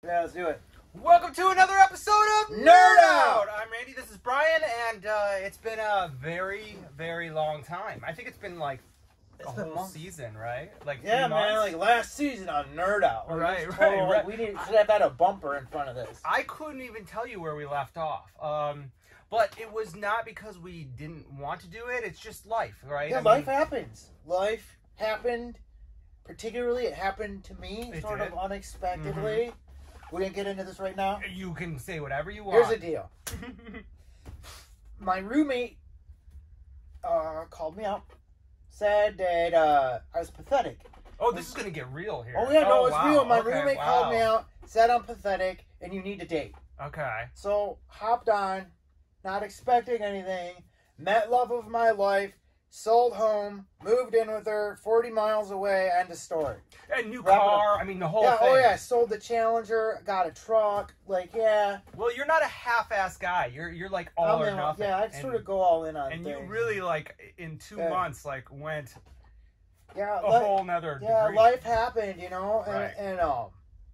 Yeah, let's do it. Welcome to another episode of Knerdout! I'm Randy, this is Brian, and it's been a very, very long time. I think it's been like a whole season, right? Like 3 months? Man, like last season on Knerdout. Right. We should have had a bumper in front of this. I couldn't even tell you where we left off. But it was not because we didn't want to do it, it's just life, right? Yeah, life happens. Life happened. Particularly, it happened to me sort of unexpectedly. Mm-hmm. We didn't get into this right now. You can say whatever you want. Here's the deal. My roommate called me up, said that I was pathetic. Oh, this is going to get real here. Oh, yeah, no, it's real. My roommate called me out, said I'm pathetic, and you need to date. Okay. So, hopped on, not expecting anything, met love of my life, sold home, moved in with her, 40 miles away, end of story. A new car, I mean, the whole thing. Oh, yeah, sold the Challenger, got a truck, yeah. Well, you're not a half-ass guy. You're like all or nothing. Yeah, I sort of go all in on things. And you really, like, in 2 months, like, went a whole nother degree. Yeah, life happened, you know, right. and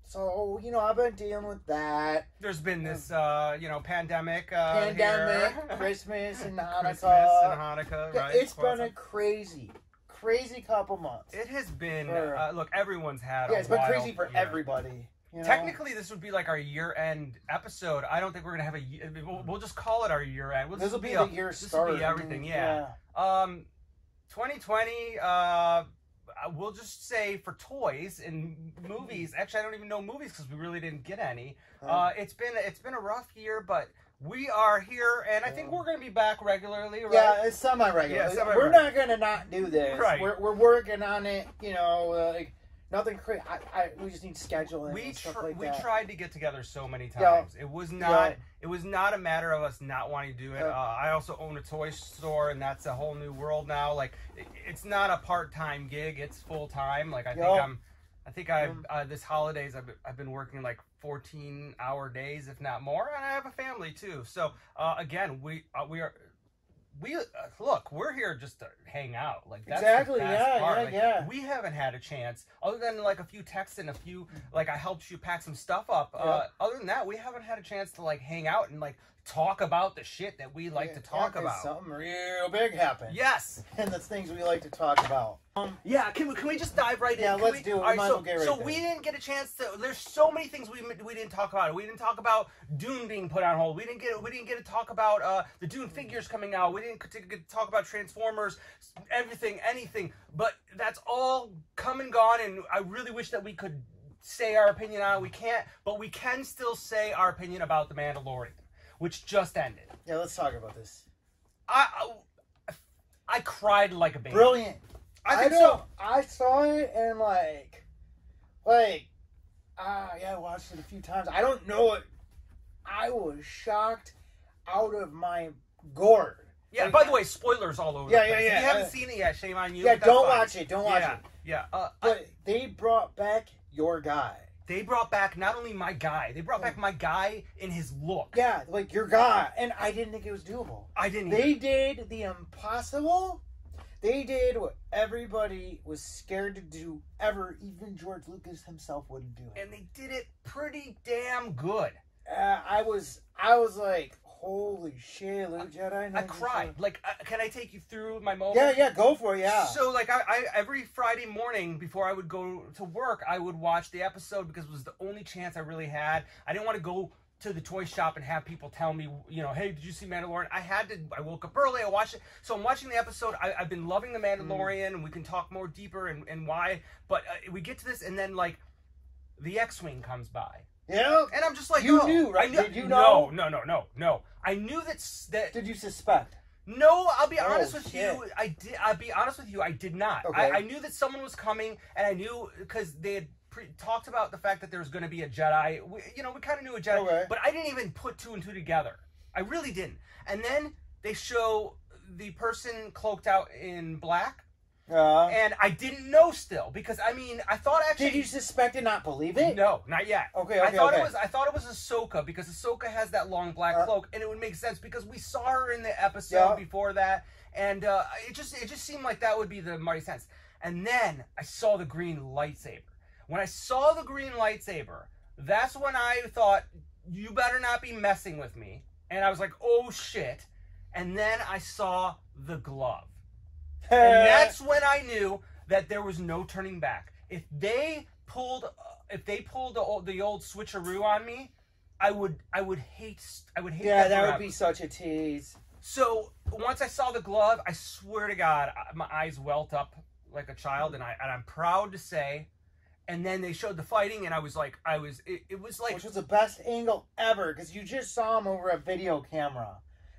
so, you know, I've been dealing with that. There's been this, pandemic here. Christmas and Hanukkah. Right? It's been a crazy couple months. It has been, look, everyone's had it's been crazy for everybody. You know? Technically, this would be like our year-end episode. I don't think we're going to have we'll just call it our year-end. This will be the year start. This will be everything, yeah. 2020, we'll just say for toys and movies. Actually, I don't even know movies because we really didn't get any. It's been a rough year, but we are here, and I think we're going to be back regularly, right? Yeah, it's semi-regular. Yeah, we're not going to not do this. Right. We're working on it, you know, like nothing crazy. We just need scheduling and stuff like that. We tried to get together so many times. It was not a matter of us not wanting to do it. I also own a toy store, and that's a whole new world now. Like, it's not a part-time gig; it's full-time. Like, I think this holidays I've been working like 14-hour days, if not more, and I have a family too. So again, look, we're here just to hang out. Like, that's exactly, the best part. Yeah. We haven't had a chance, other than like a few texts and a few, like, I helped you pack some stuff up. Other than that, we haven't had a chance to like hang out and like talk about the shit that we like to talk about. Something real big happened. Yes. And that's things we like to talk about. Yeah, can we just dive right in? Yeah, let's do it. All right, so we didn't get a chance to. There's so many things we didn't talk about. We didn't talk about Dune being put on hold. We didn't get to talk about the Dune figures coming out. We didn't get to talk about Transformers, anything. But that's all come and gone, and I really wish that we could say our opinion on it. We can't, but we can still say our opinion about the Mandalorian, which just ended. Yeah, let's talk about this. I cried like a baby. Brilliant. I think so. I saw it and I watched it a few times. I don't know it. I was shocked out of my gourd. Yeah, by the way, spoilers all over the place. If you haven't seen it yet, shame on you. Yeah, don't watch it. Don't watch it. Yeah. But they brought back your guy. They brought back not only my guy, they brought back my guy in his look. Yeah, like your guy. And I didn't think it was doable. I didn't either. They did the impossible. They did what everybody was scared to do ever. Even George Lucas himself wouldn't do it. And they did it pretty damn good. I was like, holy shit, Luke Jedi. I cried. Like, can I take you through my moment? Yeah, go for it, yeah. So, like, I every Friday morning before I would go to work, I would watch the episode because it was the only chance I really had. I didn't want to go to the toy shop and have people tell me, you know, hey, did you see Mandalorian? I woke up early, I watched it. So I'm watching the episode. I've been loving the Mandalorian, and we can talk more deeper and why. But we get to this, and then, like, the X-Wing comes by. Yeah. And I'm just like, you knew, right? Did you know? No. I knew that. Did you suspect? No, I'll be honest with you. I'll be honest with you. I did not. Okay. I knew that someone was coming, and I knew because they had talked about the fact that there was going to be a Jedi. We kind of knew a Jedi, but I didn't even put two and two together. I really didn't. And then they show the person cloaked out in black. And I didn't know still because I thought actually. Did you suspect and not believe it? No, not yet. Okay. I thought it was Ahsoka because Ahsoka has that long black cloak, and it would make sense because we saw her in the episode before that, and it just seemed like that would be the mighty sense. And then I saw the green lightsaber. When I saw the green lightsaber, that's when I thought, you better not be messing with me. And I was like, oh shit. And then I saw the glove. And that's when I knew that there was no turning back. If they pulled the old switcheroo on me, I would hate Yeah, that would forever. be such a tease. So once I saw the glove, I swear to God, my eyes welled up like a child, and I'm proud to say. And then they showed the fighting, and it was like, which was the best angle ever, because you just saw him over a video camera,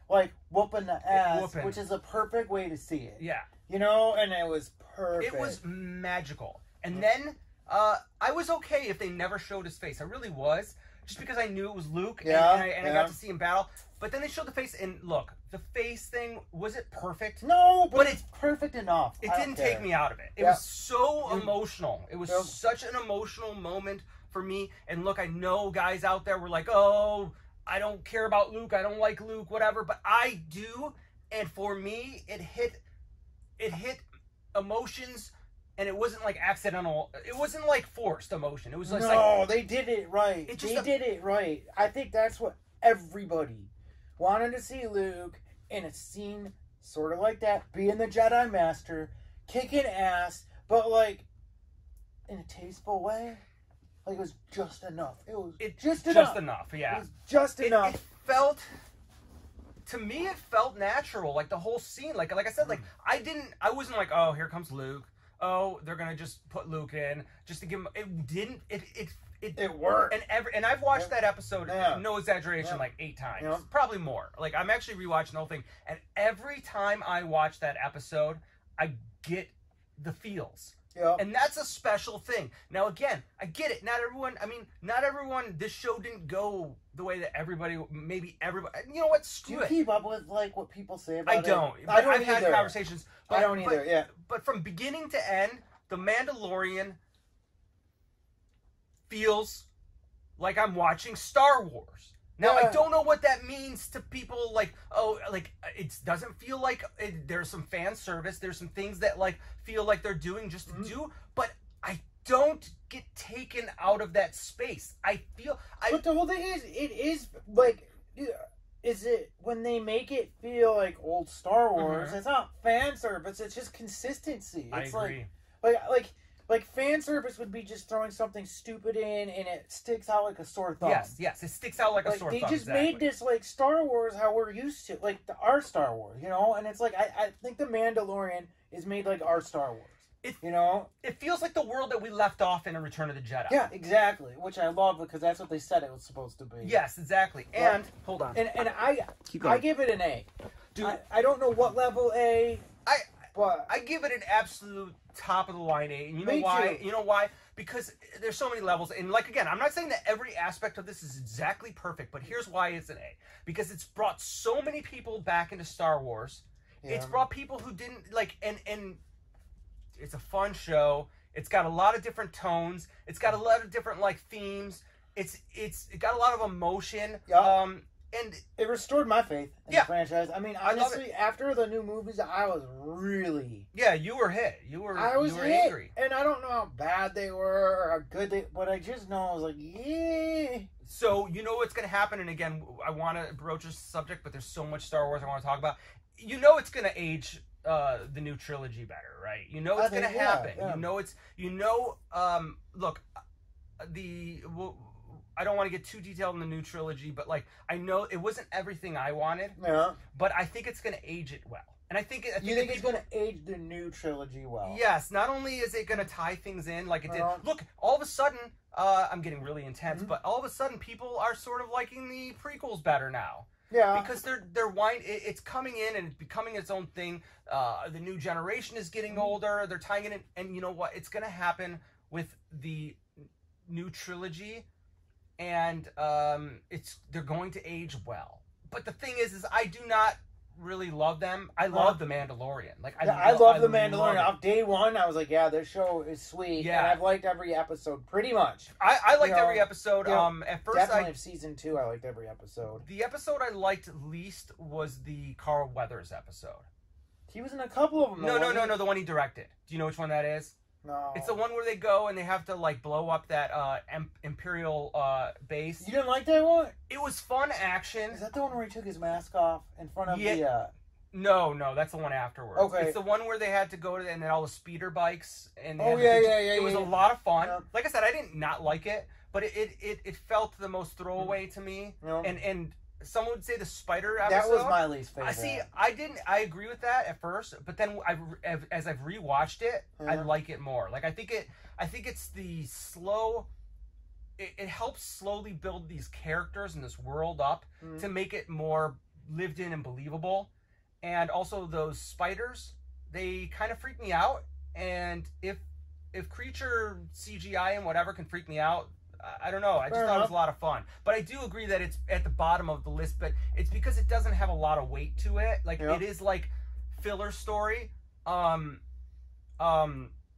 like whooping the ass, which is a perfect way to see it. Yeah, you know, and it was perfect. It was magical. And then I was okay if they never showed his face. I really was, just because I knew it was Luke, and I got to see him battle. But then they showed the face, and look, the face thing, was it perfect? No, but it's perfect enough. It didn't take me out of it. It was so emotional. It was such an emotional moment for me. And look, I know guys out there were like, oh, I don't care about Luke, I don't like Luke, whatever, but I do. And for me, it hit emotions. And it wasn't like accidental. It wasn't like forced emotion. It was just no, they did it right. They did it right. I think that's what everybody wanted to see Luke in a scene sort of like that, being the Jedi Master, kicking ass, but like in a tasteful way. Like it was just enough. It was just enough. Just enough, yeah. It was just enough. It felt, to me, it felt natural. Like the whole scene. Like I said, like I wasn't like, oh, here comes Luke. Oh, they're gonna just put Luke in just to give him. It didn't. It worked. And I've watched that episode, no exaggeration, like 8 times, probably more. Like I'm actually rewatching the whole thing, and every time I watch that episode, I get the feels. Yeah. And that's a special thing. Now again, I get it. Not everyone. This show didn't go the way that everybody. Maybe everybody. You know what? Screw it. Do you keep up with like what people say about it? I don't. I've had conversations. I don't either. But from beginning to end, The Mandalorian feels like I'm watching Star Wars. Now, I don't know what that means to people, like, oh, like, it doesn't feel like there's some fan service. There's some things that, like, feel like they're doing just to do, but I don't get taken out of that space. But the whole thing is, it is, like, is it, when they make it feel like old Star Wars, it's not fan service, it's just consistency. It's I agree. Like fan service would be just throwing something stupid in and it sticks out like a sore thumb. Yes, it sticks out like a sore thumb. They just made this like Star Wars how we're used to, like our Star Wars, you know? And it's like, I think The Mandalorian is made like our Star Wars, you know? It feels like the world that we left off in A Return of the Jedi. Yeah, exactly, which I love because that's what they said it was supposed to be. Yes, exactly. And, hold on. And I give it an A. Dude, I don't know what level A, but I give it an absolute top of the line A. And you know why? You know why? Because there's so many levels. And like, again, I'm not saying that every aspect of this is exactly perfect, but here's why it's an A. Because it's brought so many people back into Star Wars. Yeah. It's brought people who didn't like, and it's a fun show. It's got a lot of different tones. It's got a lot of different like themes. It got a lot of emotion. Yeah. And it restored my faith in the franchise. I mean, honestly, after the new movies, I was really... Yeah, you were hit. I was hit, angry. And I don't know how bad they were or how good they... But I just know I was like, yeah. So, you know what's going to happen? And again, I want to broach this subject, but there's so much Star Wars I want to talk about. You know it's going to age the new trilogy better, right? You know it's going to happen. Yeah. Look, I don't want to get too detailed in the new trilogy, but like I know it wasn't everything I wanted. Yeah. But I think it's going to age it well, and I think it's going to age the new trilogy well. Yes. Not only is it going to tie things in like it did. Look, all of a sudden, I'm getting really intense, but all of a sudden, people are sort of liking the prequels better now. Yeah. Because it's coming in and it's becoming its own thing. The new generation is getting older. They're tying it in, and you know what? It's going to happen with the new trilogy. And they're going to age well. But the thing is I do not really love them. I love The Mandalorian. Like I love The Mandalorian. Off day one, I was like, yeah, this show is sweet. Yeah. And I've liked every episode pretty much. I liked every episode. At first, definitely of season 2, I liked every episode. The episode I liked least was the Carl Weathers episode. He was in a couple of them. No, the one he directed. Do you know which one that is? No. It's the one where they go and they have to like blow up that Imperial base. You didn't like that one? It was fun action. Is that the one where he took his mask off in front of the... No, that's the one afterwards. Okay. It's the one where they had to go to and then all the speeder bikes and It was a lot of fun. Yeah. Like I said, I didn't not like it, but it felt the most throwaway to me. Yeah. And some would say the spider episode. That was my least favorite. I agree with that at first, but then as I've rewatched it, I like it more. Like I think it's the slow. It helps slowly build these characters and this world up to make it more lived in and believable. And also those spiders, they kind of freak me out. And if creature CGI and whatever can freak me out, I don't know. I just thought it was a lot of fun. But I do agree that it's at the bottom of the list, but it's because it doesn't have a lot of weight to it. Like it is like filler story. The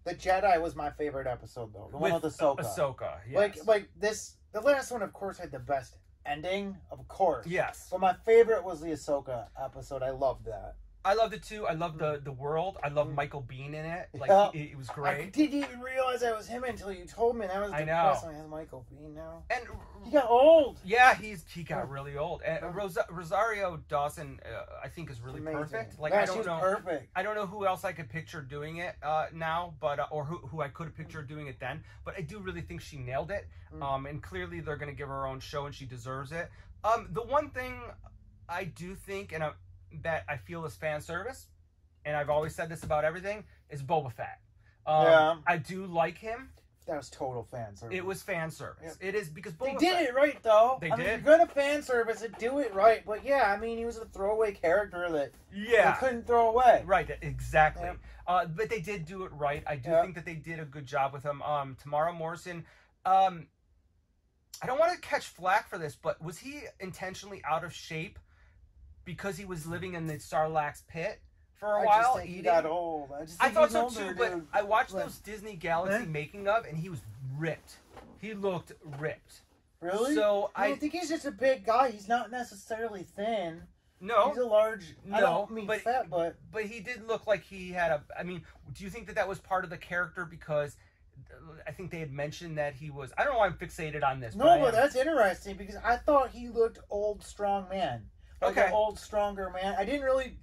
Jedi was my favorite episode though. The one with Ahsoka. Ahsoka, yes. Like this, the last one of course had the best ending, of course. Yes. But my favorite was the Ahsoka episode. I loved that. I loved it too. I loved the world. I loved Michael Biehn in it. Like it was great. I didn't even realize that was him until you told me. That was depressing. I have Michael Biehn now. And he got old. Yeah, he got really old. And Rosario Dawson, I think, is really perfect. Like yeah, I don't know. Perfect. I don't know who else I could picture doing it now, but or who I could have pictured doing it then. But I do really think she nailed it. And clearly they're going to give her own show, and she deserves it. The one thing I do think, and that I feel is fan service, and I've always said this about everything, is Boba Fett. I do like him. That was total fan service. It was fan service. Yep. It is because Boba They did it right though. They did. If you're gonna fan service it, do it right. But yeah, I mean, he was a throwaway character that they couldn't throw away. Right, exactly. Yep. But they did do it right. I do think that they did a good job with him. Tamara Morrison. I don't want to catch flack for this, but was he intentionally out of shape because he was living in the Sarlacc's pit for a while? Just think he got old. I thought so too, but I watched those Disney Galaxy making of, and he was ripped. He looked ripped. Really? So I think he's just a big guy. He's not necessarily thin. No, he's a large. I don't mean fat, but he did look like he had a. I mean, do you think that was part of the character? Because I think they had mentioned that he was. I don't know why I'm fixated on this. No, but that's interesting because I thought he looked old, strong man. Like an old, stronger man. I didn't really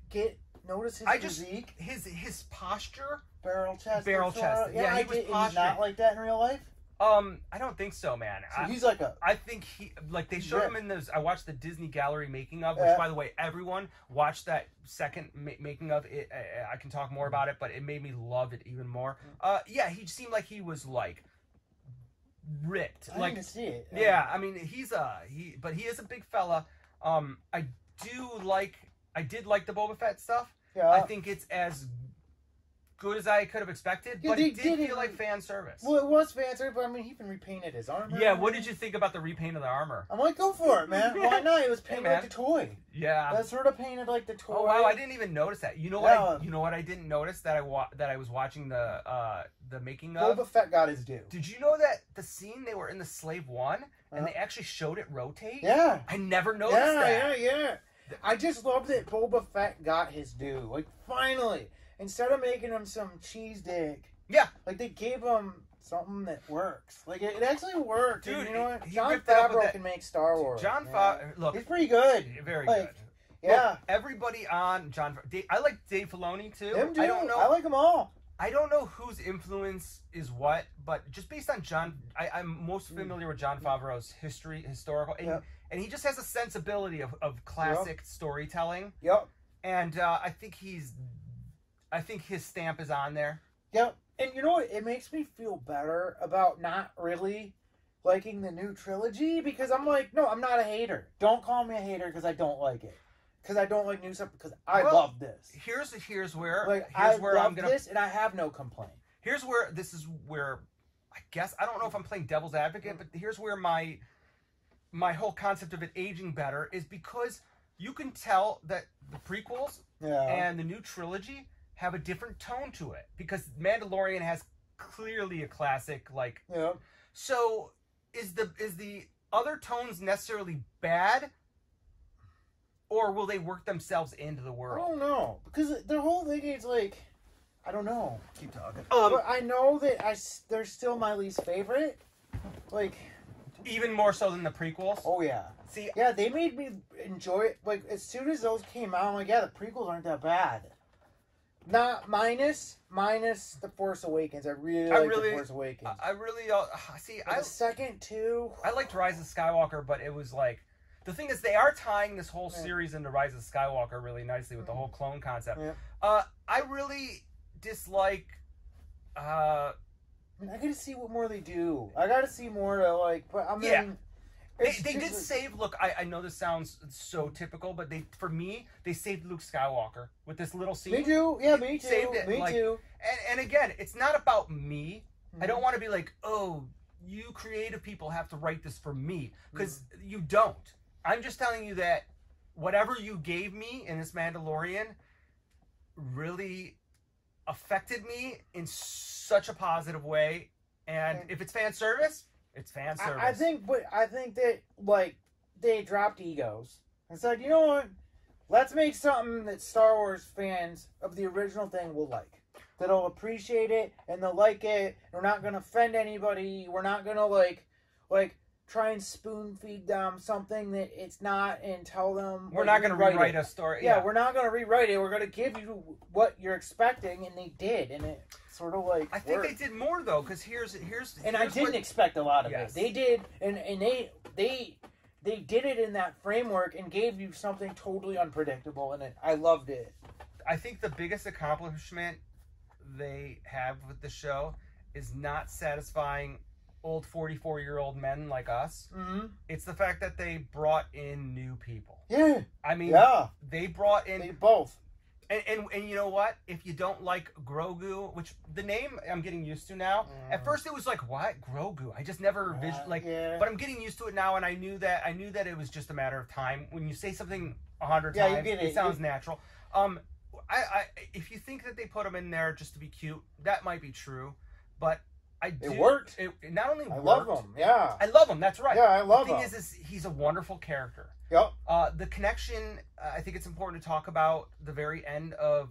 notice his physique. His posture. Barrel chest. Yeah, he was posturing. He's not like that in real life? I don't think so, man. So he's like a... I think they showed him in those... I watched the Disney Gallery making of, which, by the way, everyone watched that second making of. It. I can talk more about it, but it made me love it even more. Yeah, he seemed like he was, like, ripped. I didn't see it. Yeah, I mean, but he is a big fella. I did like the Boba Fett stuff. Yeah. I think it's as good as I could have expected, but it did feel like fan service. Well, it was fan service, but I mean, he even repainted his armor. Yeah, what did you think about the repaint of the armor? I'm like, go for it, man. Why not? It was painted like the toy. Yeah. That's sort of painted like the toy. Oh, wow, I didn't even notice that. You know what? You know what I didn't notice that I was watching the making of? Boba Fett got his due. Did you know that the scene they were in the Slave One, and they actually showed it rotate? Yeah. I never noticed that. Yeah. I just love that Boba Fett got his due. Like, finally. Instead of making him some cheese dick. Yeah. Like, they gave him something that works. Like, it actually worked. Dude, and you know what? Jon Favreau can make Star Wars. Jon Favreau, look. He's pretty good. Very good. Yeah. Look, everybody on Jon Favreau. I like Dave Filoni, too. Him, too. I don't know. I like them all. I don't know whose influence is what, but just based on I'm most familiar with Jon Favreau's historical, and he just has a sensibility of classic storytelling. Yep. And I think his stamp is on there. Yep. And you know what? It makes me feel better about not really liking the new trilogy because I'm like, no, I'm not a hater. Don't call me a hater because I don't like it. Because I don't like new stuff because I love this. Here's where I'm gonna this and I have no complaint. Here's where I guess I don't know if I'm playing devil's advocate, but here's where my whole concept of it aging better is because you can tell that the prequels and the new trilogy have a different tone to it because Mandalorian has clearly a classic So is the other tones necessarily bad? Or will they work themselves into the world? I don't know. Because the whole thing is like, I don't know. Keep talking. But I know that they're still my least favorite. Like, even more so than the prequels. oh yeah. See, yeah, they made me enjoy it. Like, as soon as those came out, I'm like, yeah, the prequels aren't that bad. Not minus The Force Awakens. I really like The Force Awakens. I really see. The second two. I liked Rise of Skywalker, but it was like, the thing is, they are tying this whole series into Rise of Skywalker really nicely with the whole clone concept. Yeah. I really dislike. I gotta see what more they do. I gotta see more to like. But I mean. They did save. Look, I know this sounds so typical, but for me, they saved Luke Skywalker with this little scene. Me too. Yeah, me too. Saved it. Me too. And again, it's not about me. I don't want to be like, oh, you creative people have to write this for me, because you don't. I'm just telling you that whatever you gave me in this Mandalorian really affected me in such a positive way. And if it's fan service. It's fan service. I think that like they dropped egos and said, you know what? Let's make something that Star Wars fans of the original thing will like. That'll appreciate it and they'll like it. We're not gonna offend anybody. We're not gonna like try and spoon feed them something that it's not and tell them we're not gonna rewrite a story. Yeah, we're not gonna rewrite it. We're gonna give you what you're expecting, and they did, and it sort of like I think they did more though, because here's and I didn't expect a lot of it. They did, and they did it in that framework and gave you something totally unpredictable, and I loved it. I think the biggest accomplishment they have with the show is not satisfying old 44-year-old men like us. It's the fact that they brought in new people. Yeah. I mean, they brought in... They both. And you know what? If you don't like Grogu, which the name I'm getting used to now. At first it was like, what? Grogu? I just never but I'm getting used to it now, and I knew that it was just a matter of time. When you say something 100 times, it sounds natural. If you think that they put him in there just to be cute, that might be true, but it worked. It not only worked. I love him. Yeah. I love him. That's right. Yeah, I love him. The thing is he's a wonderful character. Yep. The connection, I think it's important to talk about the very end of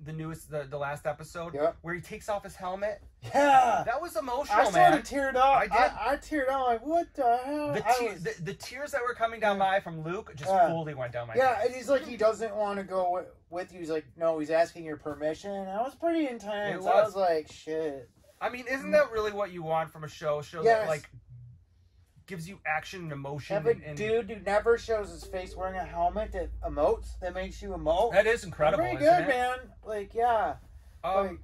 the last episode, where he takes off his helmet. Yeah. That was emotional, I sort of teared up. I did. I teared up. Like, what the hell? The tears that were coming down my eye from Luke just fully went down my face. Yeah, and he's like, he doesn't want to go with you. He's like, no, he's asking your permission. That was pretty intense. I was like, shit. I mean, isn't that really what you want from a show? That, like, gives you action and emotion. Have a dude who never shows his face wearing a helmet that emotes, that makes you emote. That is incredible. Pretty good, man. Like, yeah. Like,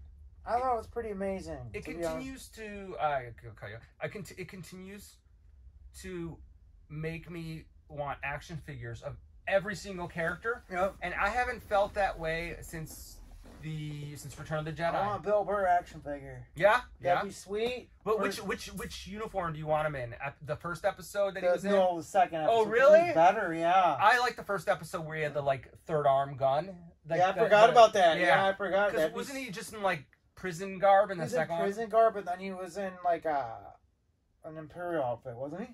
I thought it was pretty amazing. It continues to. It continues to make me want action figures of every single character. Yep. And I haven't felt that way since Return of the Jedi. I want a Bill Burr action figure. Yeah, That'd be sweet. But which uniform do you want him in? The first episode that he was in? No, the second episode. Oh, really? Better, yeah. I like the first episode where he had the third arm gun. I forgot about that. Yeah, I forgot. Because wasn't he just in prison garb in the second one? He was in prison garb, and then he was in an Imperial outfit, wasn't he?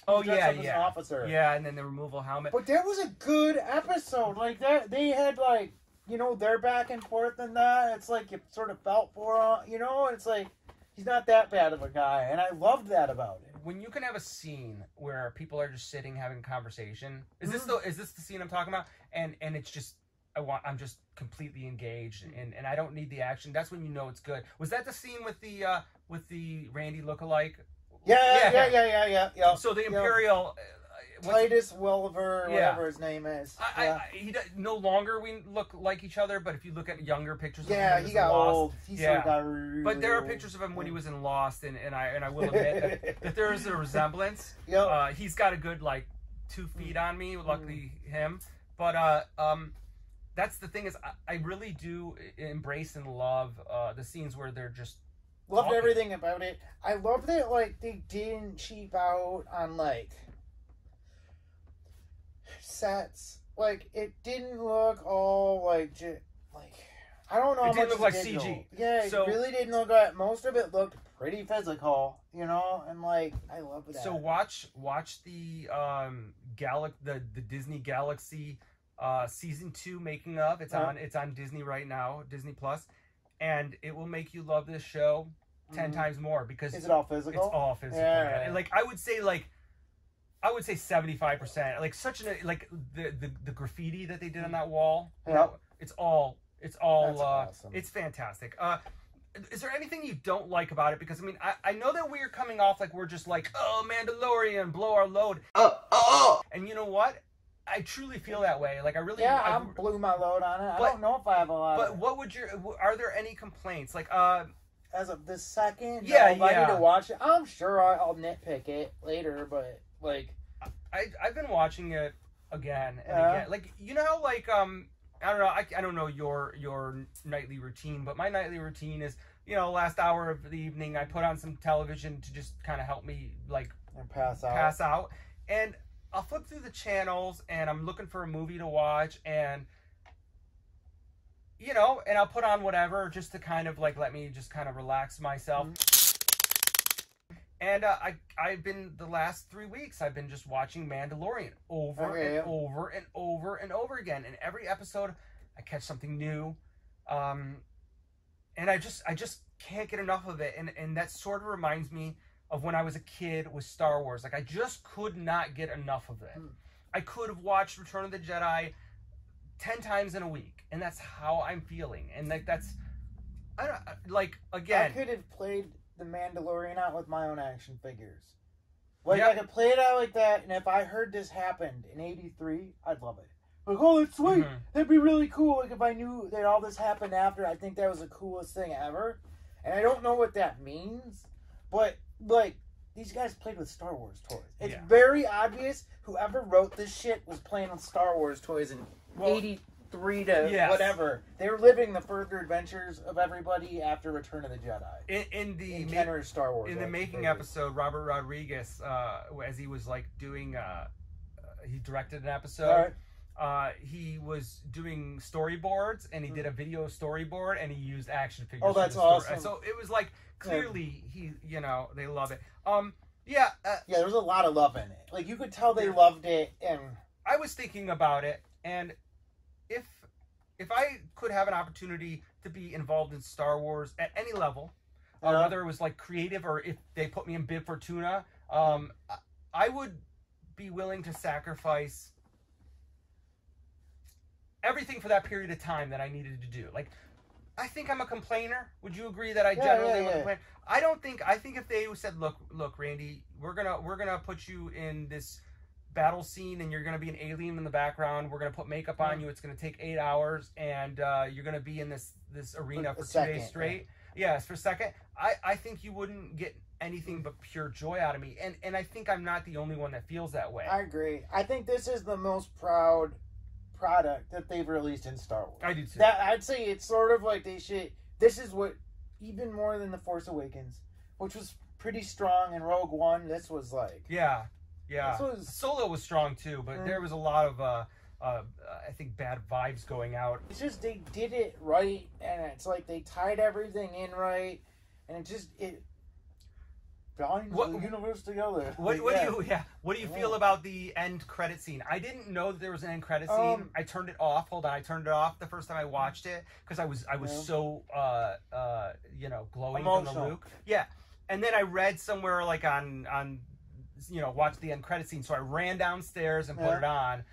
Oh yeah. An officer. Yeah, and then the removal helmet. But that was a good episode. Like that, they had their back and forth and that. It's like you sort of felt for him, It's like he's not that bad of a guy, and I loved that about it. When you can have a scene where people are just sitting having a conversation, is this the scene I'm talking about? And it's just I'm just completely engaged, and I don't need the action. That's when you know it's good. Was that the scene with the Randy lookalike? Yeah. So the Imperial. Titus Welliver, whatever his name is. He no longer we look like each other, but if you look at younger pictures of him, he got old. He sort of got really but there are pictures of him when he was in Lost, and I will admit that there is a resemblance. Yep. He's got a good 2 feet on me, luckily him. But that's the thing is I really do embrace and love the scenes where they're just loved everything about it. I love that they didn't cheap out on sets. It didn't look all I don't know. It didn't look like digital. CG. Yeah, it really didn't look like. Most of it looked pretty physical, and I love that. So watch the the Disney Galaxy season 2 making of. It's on Disney right now, Disney Plus, and it will make you love this show 10 times more because is it all physical? It's all physical. Yeah. And, like I would say 75%. Like such the graffiti that they did on that wall. Yeah. It's all That's awesome. it's fantastic. Is there anything you don't like about it? Because I mean, I know that we're coming off like we're just like, oh, Mandalorian, blow our load. And you know what? I truly feel that way. Like I really, I blew my load on it. I don't know if I have a lot. But what would are there any complaints? Like as of this second, if I need to watch it, I'm sure I'll nitpick it later. But like, I've been watching it again and again. Like you know how like I don't know. I don't know your nightly routine, but my nightly routine is, you know, last hour of the evening I put on some television to just kind of help me like pass out. And I'll flip through the channels and I'm looking for a movie to watch, and you know, and I'll put on whatever just to kind of like let me just kind of relax myself. And I've been the last 3 weeks I've been just watching Mandalorian over and over and over and over again. And every episode I catch something new, and I just can't get enough of it. And that sort of reminds me of when I was a kid with Star Wars. Like I just could not get enough of it. I could have watched Return of the Jedi 10 times in a week, and that's how I'm feeling. And like that's again, I could have played the Mandalorian out with my own action figures. Like I could play it out like that, and if I heard this happened in '83, I'd love it. Like, oh, that's sweet. That'd be really cool. Like if I knew that all this happened after, I think that was the coolest thing ever. And I don't know what that means, but like these guys played with Star Wars toys. It's very obvious whoever wrote this shit was playing with Star Wars toys in '83 to whatever. They were living the further adventures of everybody after Return of the Jedi. In the Star Wars. In the making episode, Robert Rodriguez, as he was like doing, he directed an episode. He was doing storyboards, and he did a video storyboard, and he used action figures. Oh, that's awesome! So it was like clearly they love it. There was a lot of love in it. Like you could tell they loved it, and I was thinking about it, and if I could have an opportunity to be involved in Star Wars at any level, whether it was like creative or if they put me in Bib Fortuna, I would be willing to sacrifice everything for that period of time that I needed to do. Like, I think I'm a complainer. Would you agree that I generally am a complainer? I think if they said, look, Randy, we're gonna put you in this battle scene, and you're gonna be an alien in the background. We're gonna put makeup on you. It's gonna take 8 hours, and you're gonna be in this arena for 2 days straight. Yes, for a second. I think you wouldn't get anything but pure joy out of me, and I think I'm not the only one that feels that way. I agree. I think this is the most proud product that they've released in Star Wars. I do too. I'd say it's sort of like this is what, even more than The Force Awakens, which was pretty strong, and Rogue One, this was like... Solo was strong too, but there was a lot of I think bad vibes going out. It's just they did it right, and it's like they tied everything in right, and it binds the universe together. What do you feel about the end credit scene? I didn't know that there was an end credit scene. I turned it off. Hold on, I turned it off the first time I watched it because I was so glowing emotional from the Luke. Yeah, and then I read somewhere like on watch the end credit scene. So I ran downstairs and put it on.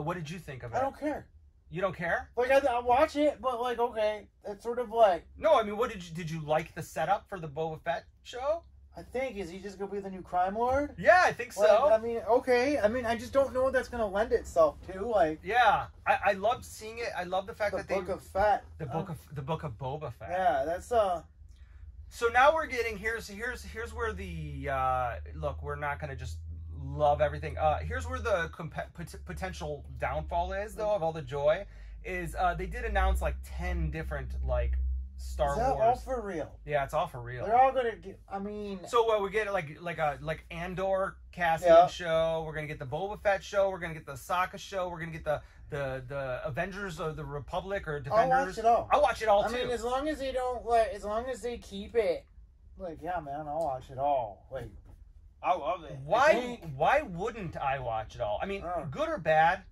What did you think of it? I don't care. You don't care? Like I watch it, but like okay, it's sort of like no. I mean, what did you like the setup for the Boba Fett show? I think is he just gonna be the new crime lord? Yeah, I think so. I mean, okay. I mean, I just don't know what that's gonna lend itself to. Like, yeah, I loved seeing it. I love the fact that the book of Boba Fett. Yeah, that's So now we're getting here's where the look. We're not gonna just love everything. Here's where the potential downfall is, though, of all the joy. Is they did announce like 10 different like Star Wars. Is that all for real? Yeah, it's all for real. They're all gonna get. I mean, so we get like Andor casting show. We're gonna get the Boba Fett show. We're gonna get the Sokka show. We're gonna get the Avengers of the Republic or Defenders. I'll watch it all. I'll watch it all too. I mean, as long as they don't as long as they keep it, like yeah, man, I'll watch it all. Like, I love it. Why wouldn't I watch it all? I mean, good or bad,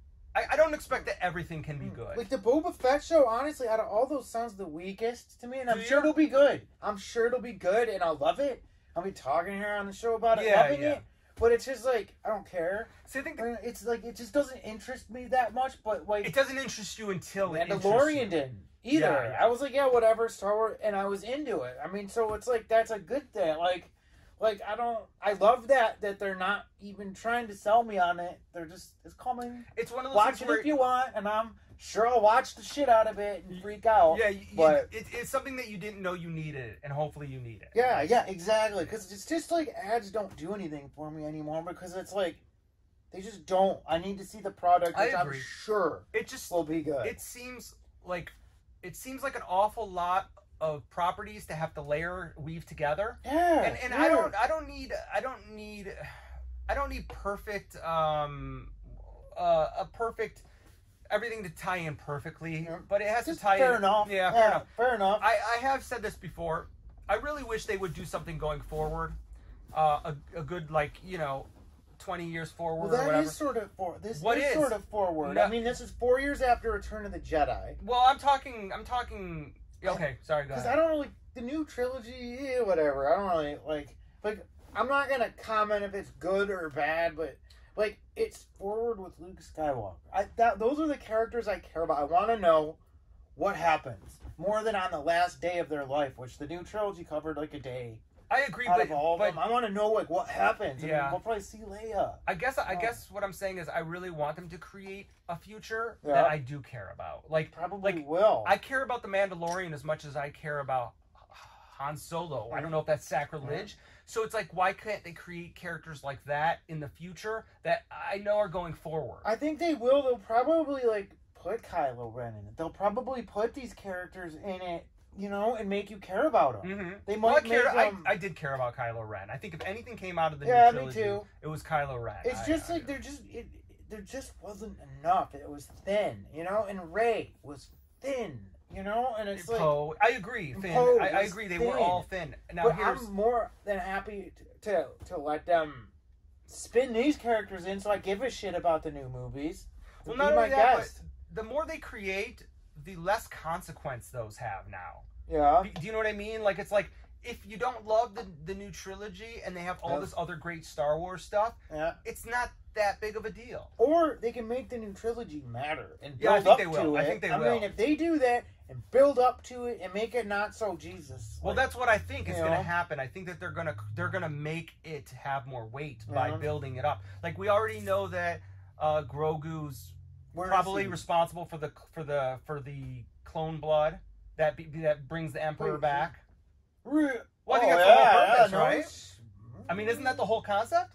I don't expect that everything can be good. Like the Boba Fett show, honestly, out of all those, sounds the weakest to me, and I'm sure it'll be good. I'm sure it'll be good, and I'll love it. I'll be talking here on the show about it, loving it. But it's just like, I don't care. See, I think it's like, it just doesn't interest me that much. But like, it doesn't interest you until Mandalorian didn't either. Yeah. I was like, yeah, whatever, Star Wars, and I was into it. I mean, so it's like, that's a good thing. Like I love that they're not even trying to sell me on it. They're just, it's coming. It's one of those watch it if you want, and I'm sure I'll watch the shit out of it and freak out. Yeah, but it's something that you didn't know you needed, and hopefully you need it. Yeah, exactly. Because it's just like ads don't do anything for me anymore because it's like they just don't. I need to see the product, which I'm sure it just will be good. It seems like an awful lot of properties to have to weave together. Yeah, and I don't need perfect a perfect everything to tie in perfectly, but it has just to tie fair in. Enough. Yeah, fair enough. I have said this before. I really wish they would do something going forward, a good 20 years forward. Well, or whatever. Is sort of for this. What is sort of forward. No, I mean, this is 4 years after Return of the Jedi. Well, I'm talking. Okay, sorry, go ahead. Because I don't really the new trilogy, whatever. I don't really like. I'm not gonna comment if it's good or bad, but like it's forward with Luke Skywalker. Those are the characters I care about. I want to know what happens more than on the last day of their life, which the new trilogy covered like a day. I agree, but I want to know like what happens. Yeah, and we'll probably see Leia. I guess what I'm saying is I really want them to create a future that I do care about. Probably will. I care about the Mandalorian as much as I care about Han Solo. I don't know if that's sacrilege. So it's like, why can't they create characters like that in the future that I know are going forward? I think they will. They'll probably put Kylo Ren in it. They'll probably put these characters in it. And make you care about them. Mm-hmm. They might I did care about Kylo Ren. I think if anything came out of the new trilogy, me too. It was Kylo Ren. It's there just wasn't enough. It was thin, and Rey was thin, and it's Poe. I agree, Finn. I agree. They were all thin. Now, but I'm more than happy to let them spin these characters in, so I give a shit about the new movies. Well, not only that, but the more they create, the less consequence those have now. Yeah. Do you know what I mean? Like, it's like, if you don't love the new trilogy and they have all this other great Star Wars stuff, it's not that big of a deal. Or they can make the new trilogy matter and build I think up they will. to it. I think they will. I mean, if they do that and build up to it and make it not so Jesus. Well, that's what I think is going to happen. I think that they're gonna make it have more weight by building it up. Like, we already know that Grogu's probably responsible for the clone blood that brings the Emperor back. Well, I think that's the whole purpose, right? I mean, isn't that the whole concept?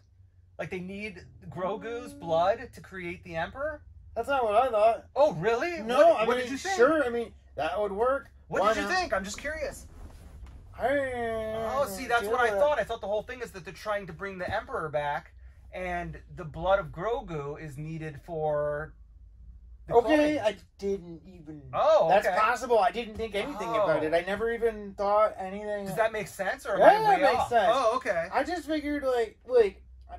Like, they need Grogu's blood to create the Emperor? That's not what I thought. Oh, really? No, what did you think? Sure, I mean, that would work. What did you think? I'm just curious. See, that's what I thought. I thought the whole thing is that they're trying to bring the Emperor back, and the blood of Grogu is needed for... Okay, I didn't even... Oh, okay. That's possible. I didn't think anything about it. I never even thought anything... Does that make sense, or am I way makes off? Sense. Oh, okay. I just figured, I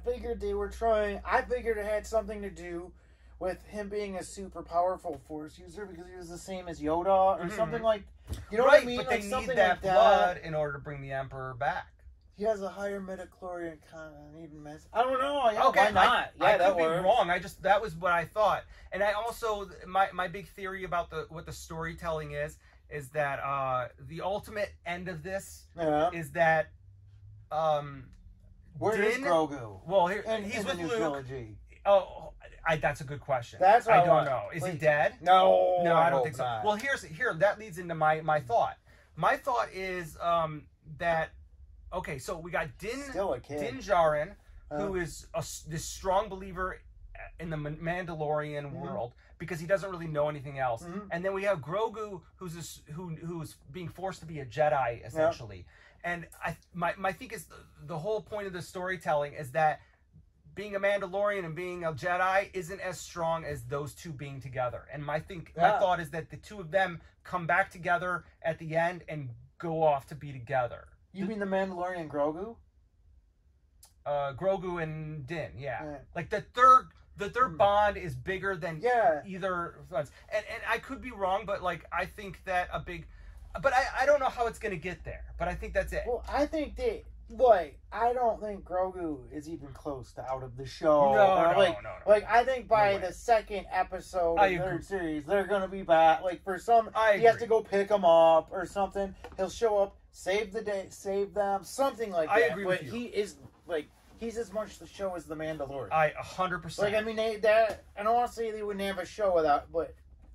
figured they were trying... I figured it had something to do with him being a super powerful Force user because he was the same as Yoda or something like... You know what I mean? But they need that blood in order to bring the Emperor back. He has a higher midichlorian content, even miss. I don't know. Yeah, okay, why not? I could be wrong. That was what I thought. And I also, my big theory about what the storytelling is that the ultimate end of this is that where is Grogu? Well, he's with the new Luke. Trilogy. Oh, that's a good question. That's what I don't know. Is he dead? No, I don't think so. Not. Well, that leads into my thought. My thought is that. Okay, so we got Din Djarin, who is this strong believer in the Mandalorian world because he doesn't really know anything else. And then we have Grogu, who's being forced to be a Jedi essentially. And my think is the whole point of the storytelling is that being a Mandalorian and being a Jedi isn't as strong as those two being together. And my thought is that the two of them come back together at the end and go off to be together. You mean the Mandalorian Grogu? Grogu and Din, yeah. Like the third that their bond is bigger than either ones. And I could be wrong, but like I think that but I don't know how it's going to get there. But I think that's it. Well, I think I don't think Grogu is even close to out of the show. No. Like, I think by the second episode of the third series, they're going to be back. Like, for some, he has to go pick them up or something. He'll show up, save the day, save them, something like that. I agree with you. He is, like, he's as much the show as the Mandalorian. 100%. Like, I mean, and honestly, they wouldn't have a show without, but...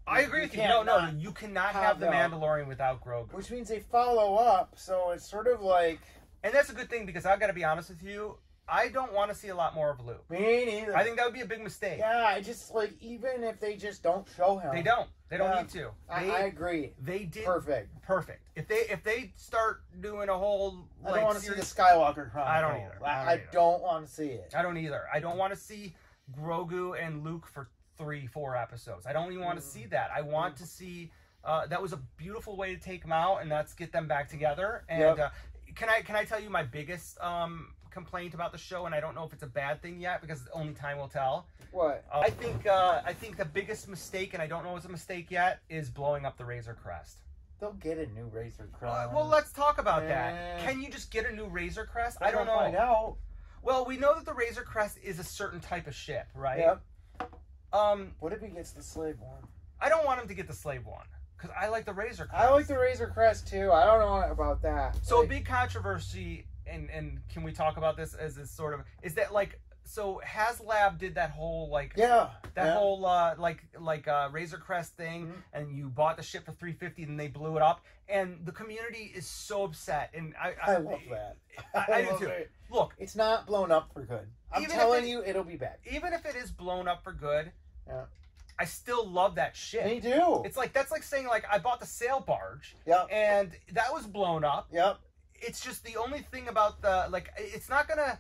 I agree with you. No, you cannot have the Mandalorian without Grogu. Which means they follow up, so it's sort of like... And that's a good thing, because I've got to be honest with you, I don't want to see a lot more of Luke. Me neither. I think that would be a big mistake. Yeah, I just, like, even if they just don't show him. They don't. They don't need to. I agree. They did. Perfect. If they start doing a whole, I don't want to see the Skywalker Chronicle. I don't either. I don't want to see it. I don't either. I don't want to see Grogu and Luke for 3-4 episodes. I don't even want to see that. I want to see... that was a beautiful way to take them out, and let's get them back together. And can I tell you my biggest complaint about the show? And I don't know if it's a bad thing yet, because only time will tell. What? I think the biggest mistake, and I don't know if it's a mistake yet, is blowing up the Razor Crest. They'll get a new Razor Crest. Well, let's talk about that. Can you just get a new Razor Crest? I don't know. Find out. Well, we know that the Razor Crest is a certain type of ship, right? Yep. What if he gets the slave one? I don't want him to get the slave one, because I like the Razor Crest. I like the Razor Crest too. I don't know about that. So a big controversy, and can we talk about this as this sort of, is that like, so HasLab did that whole whole Razor Crest thing, and you bought the ship for $350 and they blew it up, and the community is so upset, and I love that. I do too. Look, it's not blown up for good. I'm telling you, it'll be back. Even if it is blown up for good, I still love that ship. Me too. It's like, that's like saying, like, I bought the sail barge, and that was blown up. Yep. It's just the only thing about the, like, it's not gonna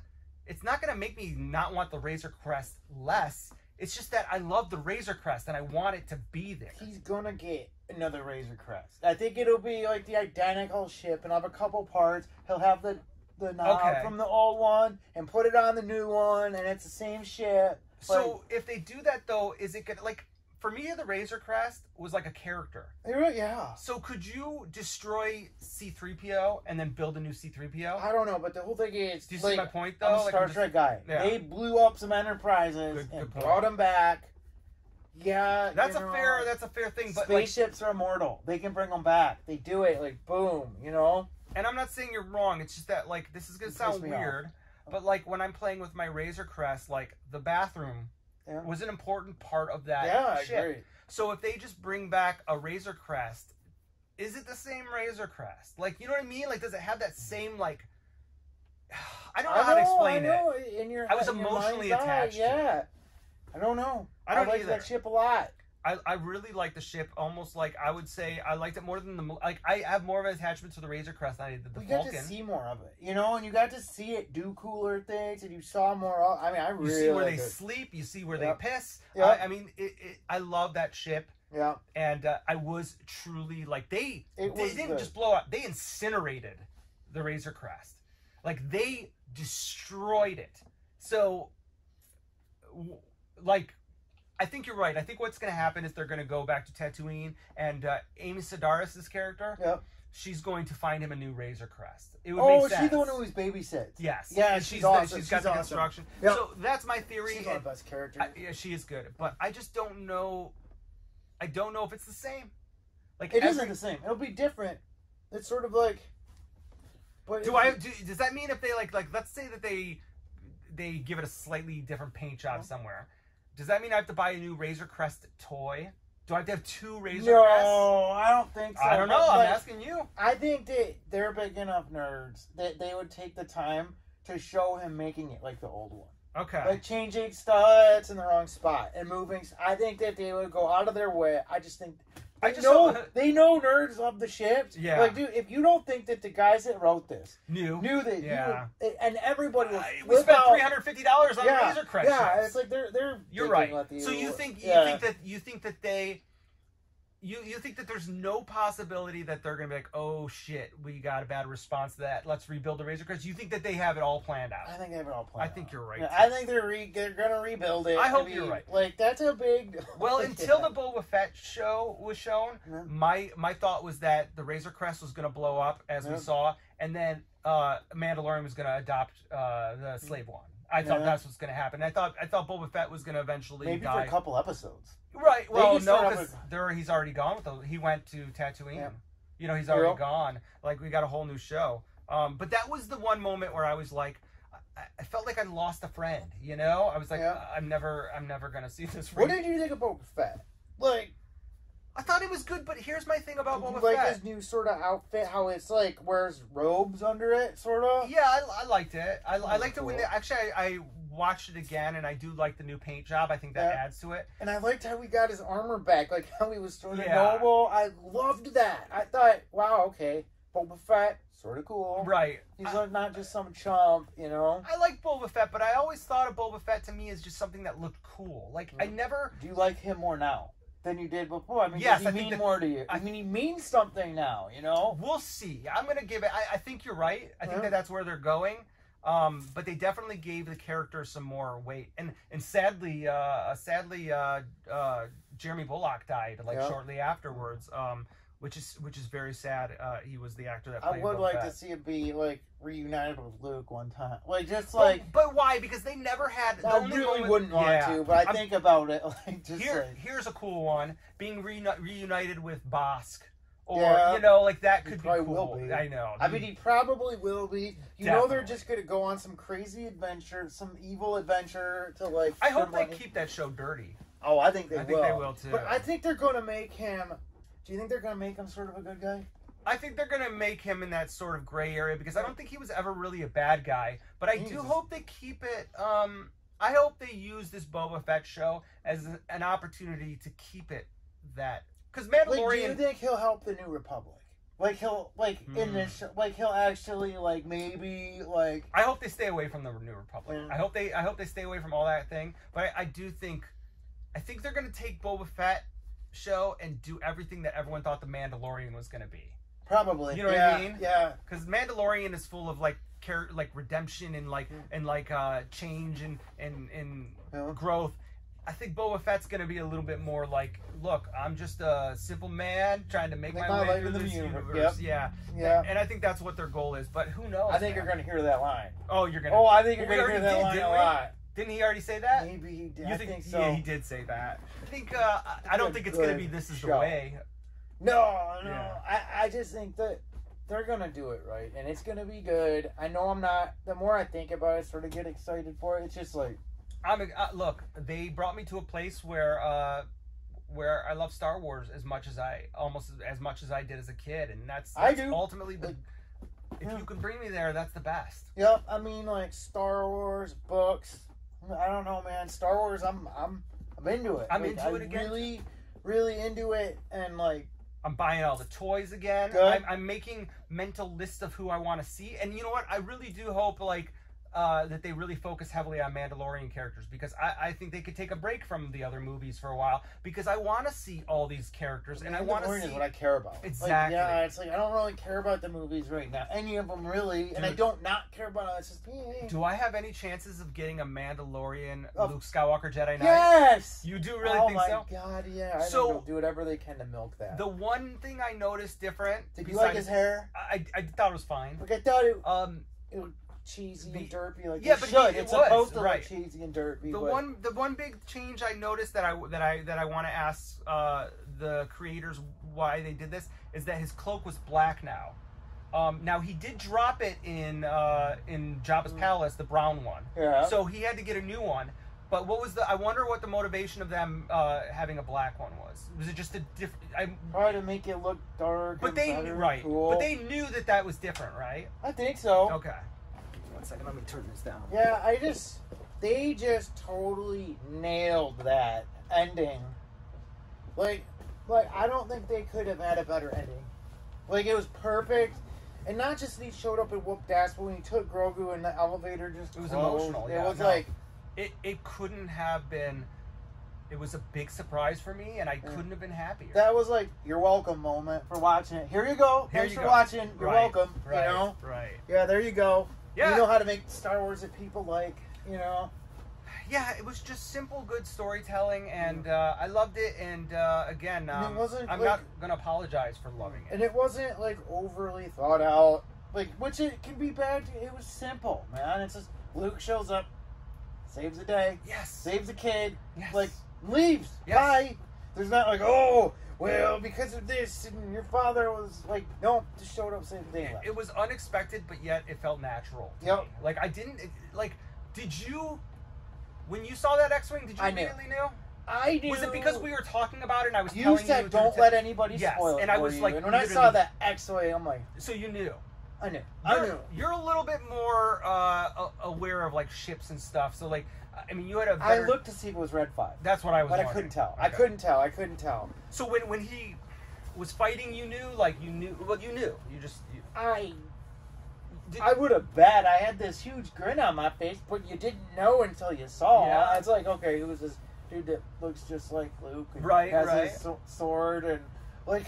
make me not want the Razor Crest less. It's just that I love the Razor Crest and I want it to be there. He's gonna get another Razor Crest. I think it'll be like the identical ship and have a couple parts. He'll have the knob from the old one and put it on the new one, and it's the same ship. So if they do that though, is it gonna, like, for me, the Razor Crest was like a character. Yeah. So could you destroy C-3PO and then build a new C-3PO? I don't know, but the whole thing is... Do you see my point, though? I'm a Star Trek guy. Yeah. They blew up some Enterprises and brought them back. Yeah, that's a fair thing. But spaceships are immortal. They can bring them back. They do it, like, boom, you know? And I'm not saying you're wrong. It's just that, like, this is going to sound weird, but, like, when I'm playing with my Razor Crest, like, the bathroom... was an important part of that ship. I agree. So if they just bring back a Razor Crest, is it the same Razor Crest? Like, you know what I mean? Like, does it have that same, like... I don't know how to explain it. I was emotionally attached to it. I don't know. I like that ship a lot. I really like the ship, almost like, I would say I liked it more than the... Like, I have more of an attachment to the Razor Crest than I did the Falcon. You got to see more of it, you know? And you got to see it do cooler things, and you saw more of... I mean, I really... You see where they sleep, you see where they piss. I mean, I love that ship. Yeah. And I was truly, like, they didn't just blow up. They incinerated the Razor Crest. Like, they destroyed it. So, like... I think you're right. I think what's going to happen is they're going to go back to Tatooine, and Amy Sedaris' character, she's going to find him a new Razor Crest. It would make sense. She's the one who babysits. Yes. Yeah, and she's awesome. She's got the construction. Yep. So that's my theory. She's one of the best characters. Yeah, she is good. But I just don't know. I don't know if it's the same. Like, it isn't the same. It'll be different. It's sort of like... But does that mean if they, like let's say that they give it a slightly different paint job somewhere... Does that mean I have to buy a new Razor Crest toy? Do I have to have two Razor Crests? No, I don't think so. I don't know. I'm asking you. I think they're big enough nerds that they would take the time to show him making it like the old one. Okay. Like changing studs in the wrong spot and moving. I think that they would go out of their way. I just think... They know nerds love the ships. Yeah. Like, dude, if you don't think that the guys that wrote this knew that, and everybody was, we spent $350 on Razor Crest. Yeah, it's like they're. You're right. So you think that they You think that there's no possibility that they're going to be like, oh shit, we got a bad response to that. Let's rebuild the Razor Crest. You think that they have it all planned out? I think they have it all planned out. I think you're right. Yeah, I think they're going to rebuild it. I hope you're right. Like, that's a big... Well, until the Boba Fett show was shown, my thought was that the Razor Crest was going to blow up, as we saw, and then Mandalorian was going to adopt the Slave One. I thought that's what's going to happen. I thought Boba Fett was going to eventually maybe die. for a couple episodes. Right. Well, no, because he's already gone. He went to Tatooine. Yeah. You know, he's already gone. Like, we got a whole new show. But that was the one moment where I was like, I felt like I lost a friend. You know, I was like, I'm never gonna see this. What did you think of Boba Fett? Like, I thought it was good, but here's my thing about Boba Fett. Like his new sort of outfit, how it's like wears robes under it, sort of. Yeah, I liked it. I liked it when I watched it again, and I do like the new paint job. I think that adds to it. And I liked how he got his armor back, like how he was sort of noble. I loved that. I thought, wow, okay, Boba Fett, sort of cool. Right. He's not just some chump, you know. I like Boba Fett, but I always thought of Boba Fett to me as just something that looked cool. Like, I never... Do you like him more now than you did before? I mean, does he mean more to you? I mean, he means something now, you know? We'll see. I'm going to give it... I think you're right. I think that's where they're going. But they definitely gave the character some more weight, and sadly, Jeremy Bullock died shortly afterwards, which is very sad. He was the actor that played. I would Boba like Fett. to see it be like reunited with Luke one time, like just But why? Because they never had. I really wouldn't want to, but I think about it. Like just here's a cool one: being reunited with Bosk. Or, you know, like, that could be cool. Will be. I know. I mean, he probably will be. You know they're just going to go on some crazy adventure, some evil adventure to, like... I hope they keep that show dirty. Oh, I think they will. I think they will, too. But I think they're going to make him... Do you think they're going to make him sort of a good guy? I think they're going to make him in that sort of gray area, because I don't think he was ever really a bad guy. But I do hope they keep it... I hope they use this Boba Fett show as an opportunity to keep it that... Because Mandalorian... Like, do you think he'll help the New Republic? Like, he'll, like, in this... Like, he'll actually, like, maybe, like... I hope they stay away from the New Republic. I hope they stay away from all that thing. But I do think... I think they're going to take Boba Fett show and do everything that everyone thought the Mandalorian was going to be. Probably. You know what I mean? Yeah. Because Mandalorian is full of, like, redemption and, like, change and growth. I think Boba Fett's going to be a little bit more like, look, I'm just a simple man trying to make my way through this universe. Yeah. And I think that's what their goal is, but who knows? I think you're going to hear that line. Oh, you're going to... Oh, I think you're going to hear that line a lot. Didn't he already say that? Maybe he did. I think so. Yeah, he did say that. I think, I don't think it's going to be This Is the Way. No. Yeah. I just think that they're going to do it right, and it's going to be good. I know I'm not... The more I think about it, I sort of get excited for it. It's just like... Look, they brought me to a place where I love Star Wars almost as much as I did as a kid, and that's ultimately the. If you can bring me there, that's the best. Yep, I mean, like Star Wars books. I don't know, man. Star Wars, I'm into it. I'm into it again. Really, really into it, and like. I'm buying all the toys again. I'm making mental lists of who I want to see, and you know what? I really do hope that they really focus heavily on Mandalorian characters, because I think they could take a break from the other movies for a while, because I want to see all these characters, and I want to see... is what I care about. Exactly. Like, it's like, I don't really care about the movies right now. Any of them, really. And I don't not care about it. It's just... Do I have any chances of getting a Mandalorian Luke Skywalker Jedi Knight? Yes! You do really think so? Oh my god, yeah. I think they'll do whatever they can to milk that. The one thing I noticed different... Did you like his hair? I thought it was fine. Like, I thought it was cheesy and derpy, like it's supposed to look cheesy and derpy. The one big change I noticed that I want to ask the creators why they did this is that his cloak was black now. Now he did drop it in Jabba's palace, the brown one. Yeah. So he had to get a new one. But what was I wonder what the motivation of them having a black one was. Was it just a different? Probably to make it look dark. But cool. But they knew that was different, right? I think so. Okay. One second, let me turn this down. Yeah, they just totally nailed that ending. Like I don't think they could have had a better ending. Like, it was perfect. And not just that he showed up and whooped ass, but when he took Grogu in the elevator, it was emotional. It was like... It couldn't have been It was a big surprise for me, and I couldn't have been happier. That was like, you're welcome moment for watching it. Here you go. Thanks for watching. You're welcome. Right, you know? Right. Yeah, there you go. Yeah. You know how to make Star Wars that people like, you know? Yeah, it was just simple, good storytelling, and I loved it. And again, and it wasn't, I'm not going to apologize for loving it. And it wasn't like overly thought out, like, which it can be bad. It was simple, man. It's just Luke shows up, saves the day, yes, saves the kid, yes, like leaves. Yes. Bye. There's not like, oh, well, because of this, and your father was like, no, just showed up, saved the day. It was unexpected, but yet it felt natural. Yep. Me. Like I didn't did you? When you saw that X-Wing, did you immediately know? I knew. Was it because we were talking about it and I was telling you? You said don't let anybody spoil it. And I was like, and when I saw that X-Wing, I'm like, so you knew. I knew. You're a little bit more aware of like ships and stuff. So like, I mean, you had a I looked to see if it was Red 5. That's what I was. But I couldn't tell. Okay. I couldn't tell. So when he was fighting, you knew. Well, you knew. I would have bet. I had this huge grin on my face, but you didn't know until you saw. Yeah. It's like, okay, who's this dude that looks just like Luke? And has his sword and like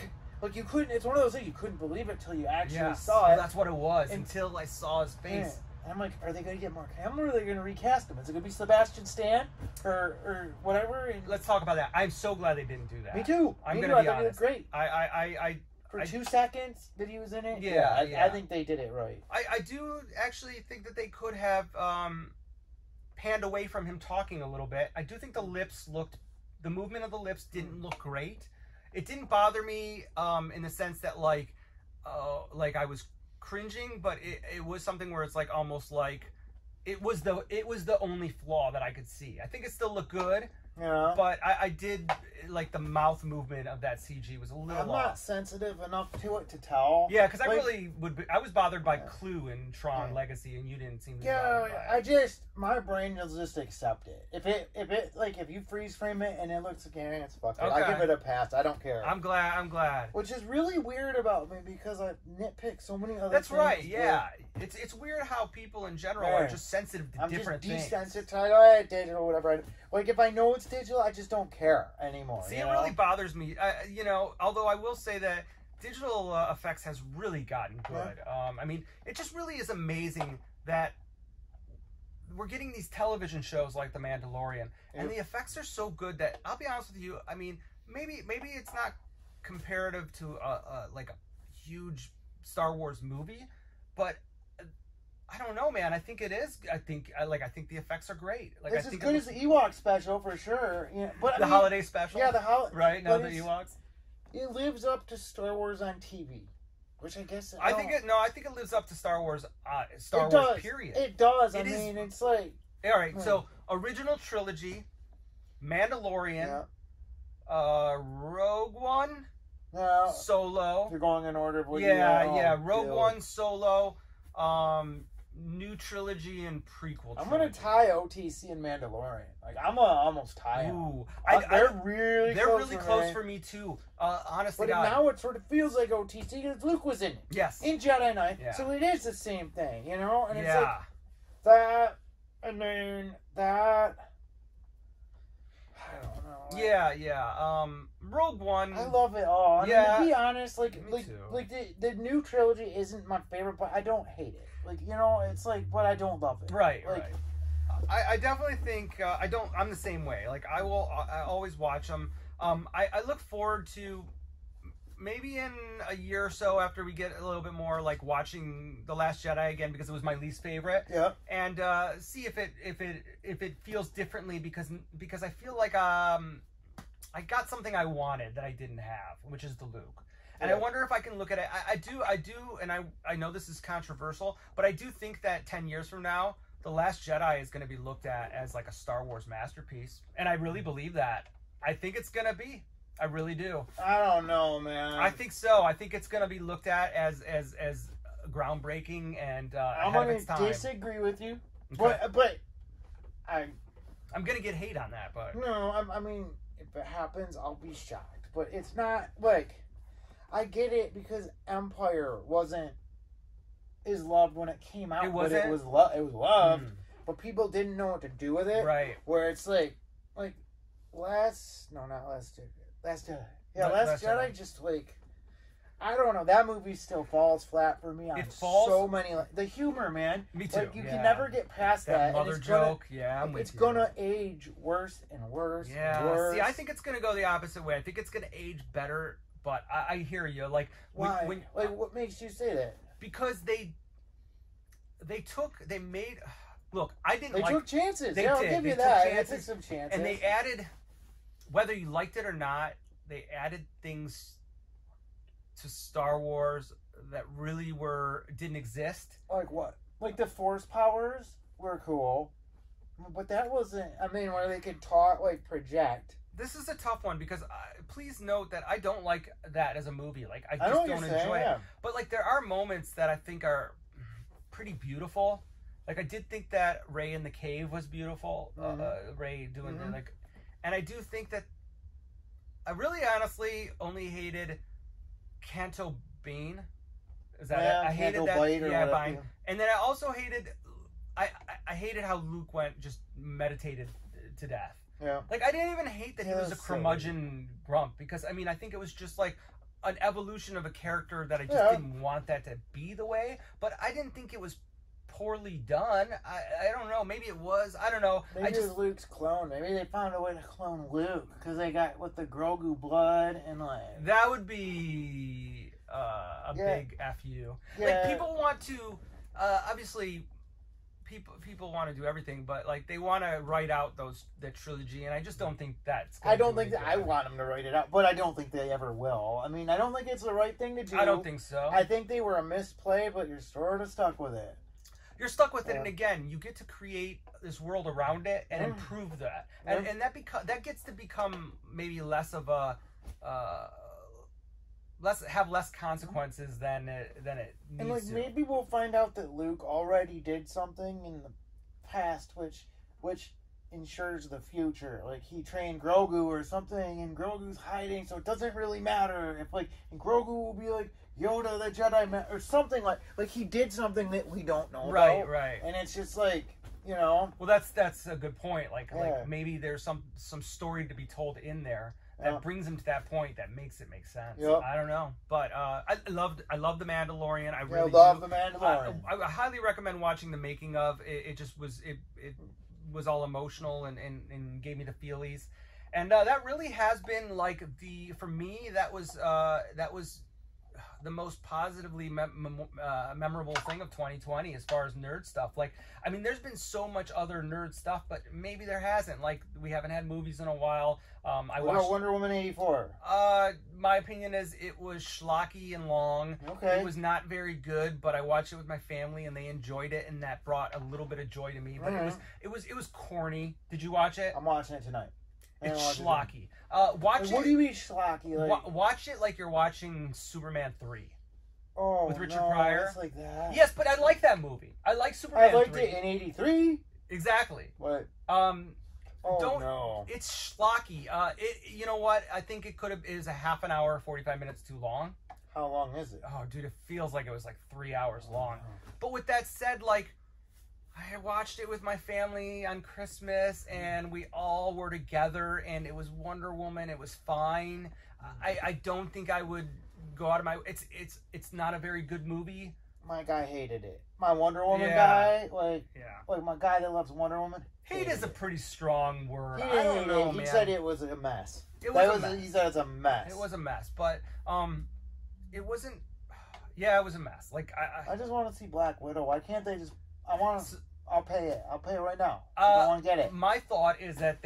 you couldn't. It's one of those things you couldn't believe it till you actually saw it. Well, that's what it was until I saw his face. Yeah. And I'm like, are they going to get Mark Hamill or are they going to recast him? Is it going to be Sebastian Stan or whatever? And let's talk about that. I'm so glad they didn't do that. Me too. I'm going to be honest. They did great. For 2 seconds that he was in it? Yeah. I think they did it right. I do actually think that they could have panned away from him talking a little bit. I do think the movement of the lips didn't look great. It didn't bother me in the sense that like I was cringing, but it was something where it's like almost like it was the only flaw that I could see. I think it still looked good. Yeah. But I did like the mouth movement of that CG was a little. I'm not sensitive enough to it to tell. Yeah, because I really I was bothered by Clue and Tron Legacy, and you didn't seem to. Yeah, my brain will just accept it. If you freeze frame it and it looks again, it's fucked. Okay. I give it a pass. I don't care. I'm glad. Which is really weird about me because I nitpick so many other. That's things. right. Yeah, it's weird how people in general are just sensitive to different things. I'm just desensitized, digital, whatever. Like if I know it's digital, I just don't care anymore. See, it really bothers me. Although I will say that digital effects has really gotten good. Yeah. I mean, it just really is amazing that we're getting these television shows like The Mandalorian, and the effects are so good that I'll be honest with you. I mean, maybe it's not comparative to like a huge Star Wars movie, but I don't know, man. I think it is. I think the effects are great. Like it's as good as the Ewok special for sure. Yeah, but the holiday special. Yeah, right now the Ewoks. It lives up to Star Wars on TV, which I guess I think it lives up to Star Wars. Wars period. It does. I mean, it's like all right. So original trilogy, Mandalorian, Rogue One, Solo. You're going in order of what Rogue One, Solo. New trilogy and prequel. I'm gonna tie OTC and Mandalorian. Like I'm gonna almost tie them. Ooh, they're really close for me too. Honestly, but now it sort of feels like OTC because Luke was in it. Yes, in Jedi Knight, so it is the same thing, you know. And it's like that, and then that. I don't know. Rogue One. I love it all. I mean, to be honest, me too. The new trilogy isn't my favorite, but I don't hate it. Like, you know, it's like, but I don't love it. Right. I definitely think I'm the same way. Like I always watch them. I look forward to maybe in a year or so after we get a little bit more like watching The Last Jedi again because it was my least favorite. Yeah. And see if it feels differently because I feel like I got something I wanted that I didn't have, which is the Luke. And I wonder if I can look at it. I do, and I know this is controversial, but I do think that 10 years from now, The Last Jedi is going to be looked at as like a Star Wars masterpiece. And I really believe that. I think it's going to be. I really do. I don't know, man. I think so. I think it's going to be looked at as groundbreaking and I'm going to disagree with you. Okay. But I'm going to get hate on that, but... No, I mean, if it happens, I'll be shocked. But it's not, like... I get it because Empire wasn't as loved when it came out. It wasn't? But it was loved. But people didn't know what to do with it. Right. Where it's like Last Jedi. Yeah, Last Jedi just like, I don't know. That movie still falls flat for me on so many. The humor, man. Me too. Like, you can never get past that. Mother joke. I'm with it's you. gonna age worse and worse. Yeah. And worse. See, I think it's gonna go the opposite way. I think it's gonna age better. But I hear you. Like, why? What makes you say that? Because they made. Look, I didn't. They like, took chances. They I'll did. give you they that. Took chances, they took some chances. And they added, whether you liked it or not, they added things to Star Wars that really didn't exist. Like what? Like the Force powers were cool, but that wasn't. I mean, where they could talk, like project. This is a tough one because please note that I don't like that as a movie. Like I just don't enjoy it. But like there are moments that I think are pretty beautiful. Like I did think that Rey in the cave was beautiful. Rey doing the like, and I do think that I really honestly only hated Canto Bane. Is that it? I hated that. Bane. And then I also hated. I hated how Luke just meditated to death. Yeah. Like I didn't even hate that he was a curmudgeon grump because I mean I think it was just like an evolution of a character that I just didn't want that to be the way. But I didn't think it was poorly done. I don't know. Maybe it was. I don't know. Maybe it was Luke's clone. Maybe they found a way to clone Luke because they got with the Grogu blood and like that would be a big fu. Yeah. Like people want to obviously people want to do everything, but like they want to write out that trilogy, and I just don't think that's. I don't think that I want them to write it out, but I don't think they ever will. I mean, I don't think it's the right thing to do. I don't think so. I think they were a misplay, but you're sort of stuck with it. You're stuck with it, and again, you get to create this world around it and improve that, and that gets to become maybe less of a less consequences than it needs and like to. Maybe we'll find out that Luke already did something in the past, which ensures the future. Like he trained Grogu or something, and Grogu's hiding, so it doesn't really matter if and Grogu will be like Yoda the Jedi or something like he did something that we don't know about. Right. And it's just like, you know. Well, that's a good point. Like maybe there's some story to be told in there that brings him to that point that makes it make sense. Yep. I don't know, but I love the Mandalorian. I really love the Mandalorian. I highly recommend watching the making of it. It just was it was all emotional and gave me the feelies, and that really has been like for me that was the most positively memorable thing of 2020 as far as nerd stuff. Like, I mean, there's been so much other nerd stuff, but maybe there hasn't. Like, we haven't had movies in a while. I watched Wonder Woman 84. My opinion is it was schlocky and long. Okay. It was not very good, but I watched it with my family and they enjoyed it, and that brought a little bit of joy to me. But it was corny. Did you watch it? I'm watching it tonight. It's schlocky. Watch it. What do you mean schlocky? Like... Watch it like you're watching Superman 3. Oh, with Richard Pryor. It's like that. Yes, but I like that movie. I like Superman 3. I liked it in 83. Exactly. What? No. It's schlocky. You know what? I think it is a half an hour, 45 minutes too long. How long is it? Oh, dude, it feels like it was like 3 hours long. But with that said, like, I watched it with my family on Christmas, and we all were together, and it was Wonder Woman. It was fine. I don't think I would go out of my... It's not a very good movie. My guy hated it. My Wonder Woman guy, like my guy that loves Wonder Woman. Hate is a pretty strong word. I don't know, man. He said it was a mess. He said it's a mess. It was a mess, but it wasn't... Yeah, it was a mess. Like I just want to see Black Widow. Why can't they just... I'll pay it. I'll pay it right now. I want to get it. My thought is that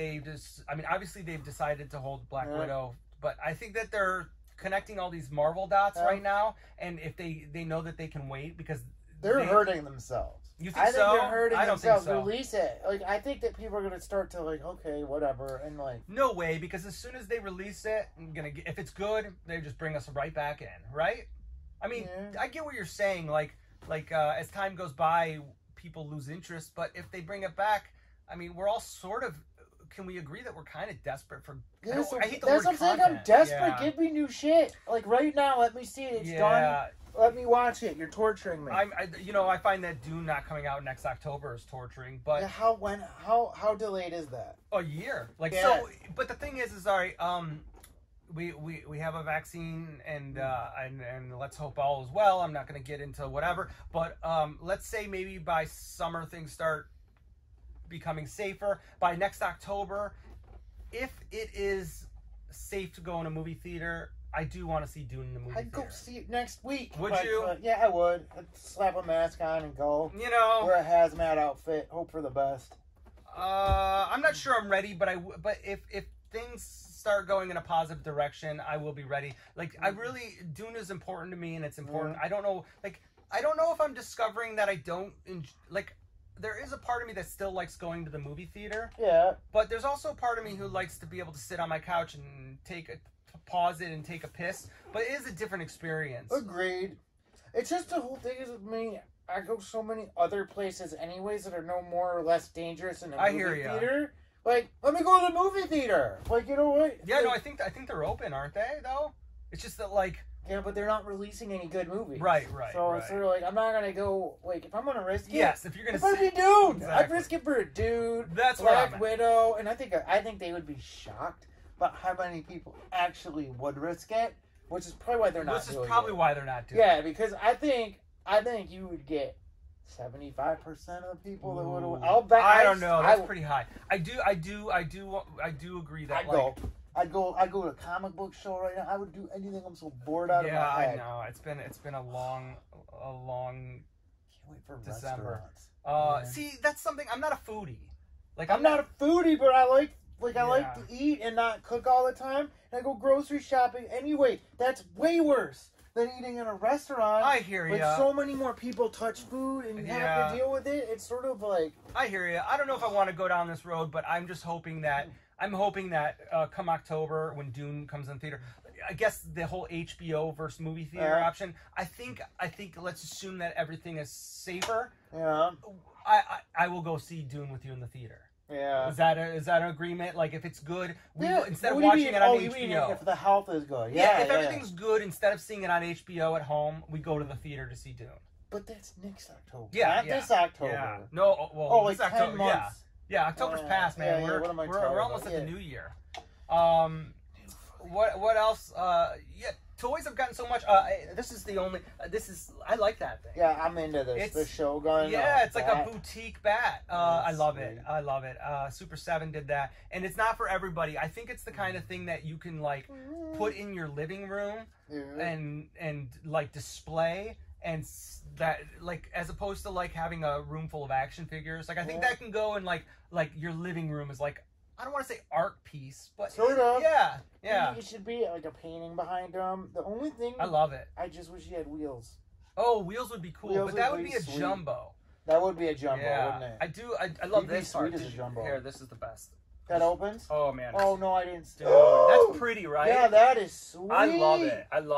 obviously they've decided to hold Black Widow, but I think that they're connecting all these Marvel dots right now, and if they know that they can wait because they're hurting themselves. You think so? I think they're hurting themselves. Think so. Release it. Like, I think that people are going to start to like, okay, whatever, and like. No way, because as soon as they release it, if it's good, they just bring us right back in, right? I mean, I get what you're saying. Like as time goes by, people lose interest, but if they bring it back, I mean, we're all sort of can we agree that we're kind of desperate for? Yeah, so I hate the that's word what I'm saying. content. I'm desperate. Yeah. Give me new shit. Like right now, let me see it. It's done. Let me watch it. You're torturing me. I find that Dune not coming out next October is torturing. But yeah, how delayed is that? A year. Like yeah. So. But the thing is alright. We have a vaccine and let's hope all is well. I'm not going to get into whatever. But let's say maybe by summer things start becoming safer. By next October, if it is safe to go in a movie theater, I do want to see Dune in the movie I'd theater. go see it next week. Would you? Yeah, I would. I'd slap a mask on and go. You know, wear a hazmat outfit. Hope for the best. I'm not sure I'm ready, but if things start going in a positive direction, I will be ready. Like Dune is important to me, and it's important. I don't know if I'm discovering that I don't there is a part of me that still likes going to the movie theater. Yeah. But there's also a part of me who likes to be able to sit on my couch and pause it and take a piss. But it is a different experience. Agreed. It's just the whole thing is with me. I go so many other places anyways that are no more or less dangerous than a movie theater. Like, let me go to the movie theater. Like, you know what? Yeah, no, I think they're open, aren't they? Though it's just that yeah, but they're not releasing any good movies. Right. So it's sort of like, I'm not gonna go. Like, if I'm gonna risk it, yes, if you're gonna, it'd be Dude. Exactly. I'd risk it for a Dude. That's Black Widow, and I think they would be shocked about how many people actually would risk it, which is probably why they're not. This is probably why they're not doing. Yeah, because I think you would get 75% of the people that would. I'll bet. I don't know. That's pretty high. I do agree that I'd go to a comic book show right now. I would do anything. I'm so bored out of my head. Yeah, I know. It's been a long Can't wait for December. Restaurants. See, that's something. I'm not a foodie. I'm not a foodie, but I like to eat and not cook all the time. And I go grocery shopping anyway. That's way worse than eating in a restaurant. I hear you. Like so many more people touch food and have to deal with it. It's sort of like. I hear you. I don't know if I want to go down this road, but I'm just hoping that. Come October when Dune comes in theater, I guess the whole HBO versus movie theater option. I think let's assume that everything is safer. Yeah. I will go see Dune with you in the theater. Yeah. Is that an agreement? Like if it's good, instead of watching it on HBO. If the health is good. If everything's good, instead of seeing it on HBO at home, we go to the theater to see Dune. But that's next October. Yeah. Not this October. Yeah. No. Like this 10 October. months. Yeah, October's past, man. We're almost at the new year. What else? Toys have gotten so much. I like that thing. Yeah, I'm into this. It's the Shogun. Yeah, it's like a boutique bat. I love it. Super 7 did that, and it's not for everybody. I think it's the kind of thing that you can put in your living room and display. And that as opposed to having a room full of action figures, I think that can go in your living room is I don't want to say art piece, but sort of. Yeah. It should be like a painting behind them. The only thing I love it. I just wish you had wheels. Oh, wheels would be cool, but that would be a jumbo. That would be a jumbo, wouldn't it? I love this part. As a jumbo. Here, this is the best. That opens? Oh man. Oh no, I didn't. Dude, that's pretty, right? Yeah, that is sweet. I love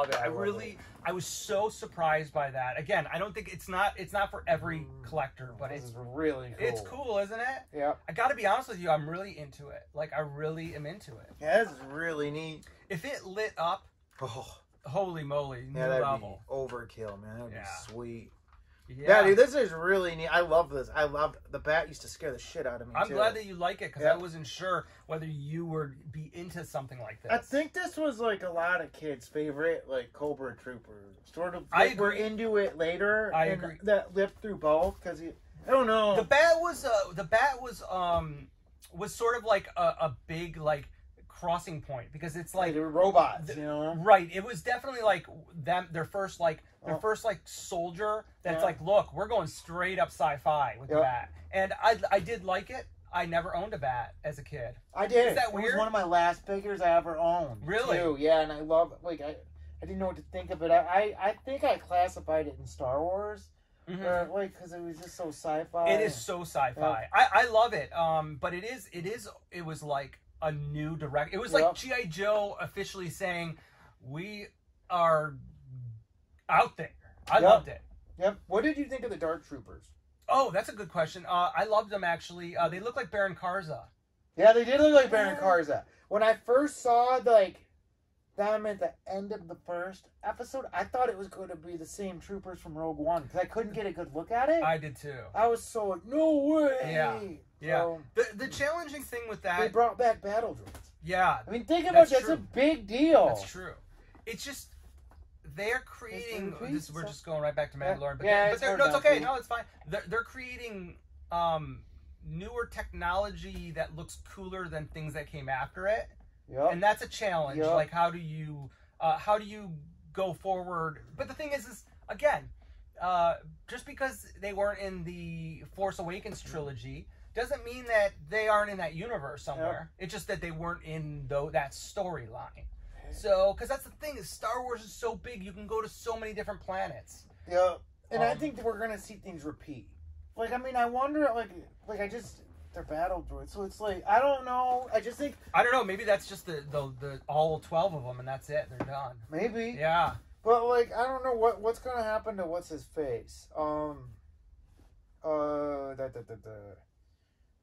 it. I was so surprised by that. Again, I don't think it's not for every collector, but it's really cool. It's cool, isn't it? Yeah. I got to be honest with you, I'm really into it. I really am into it. Yeah, this is really neat. If it lit up, holy moly, new that'd level. Be overkill, man. That'd be sweet. Yeah, dude, this is really neat. I love this. I loved the bat. Used to scare the shit out of me. I'm glad that you like it because I wasn't sure whether you would be into something like this. I think this was a lot of kids' favorite, Cobra Trooper. Sort of. We're into it later. I agree. That lived through both because I don't know. The bat was sort of like a big crossing point because it's they were robots, Right. It was definitely their first soldier that's look, we're going straight up sci-fi with the bat. And I did like it. I never owned a bat as a kid. I did. Is that weird? It was one of my last figures I ever owned. Really? Too. Yeah, and I love I didn't know what to think of it. I think I classified it in Star Wars. Mm-hmm. Because it was just so sci-fi. It is so sci-fi. Yeah. I love it. But it was like a new direct. It was like G.I. Joe officially saying, "We are out there." I loved it. Yep. What did you think of the Dark Troopers? Oh, that's a good question. I loved them actually. They look like Baron Karza. Yeah, they did look like Baron Karza. When I first saw them at the end of the first episode, I thought it was going to be the same troopers from Rogue One because I couldn't get a good look at it. I did too. I was so like, no way. Yeah. So, the challenging thing with that, they brought back battle droids. Yeah. I mean, think about it. That's a big deal. That's true. It's just they're creating. We're just going right back to Mandalorian, but, no, it's okay. No, it's fine. They're creating newer technology that looks cooler than things that came after it. Yep. And that's a challenge. Yep. Like, how do you go forward? But the thing is again, just because they weren't in the Force Awakens trilogy doesn't mean that they aren't in that universe somewhere. Yep. It's just that they weren't in that storyline. So, because that's the thing is Star Wars is so big, you can go to so many different planets. Yeah, and I think that we're gonna see things repeat. Like, I mean, I wonder, they're battle droids, so it's like, I don't know. I just think I don't know. Maybe that's just the all 12 of them, and that's it. They're done. Maybe. Yeah. But I don't know what's gonna happen to what's his face.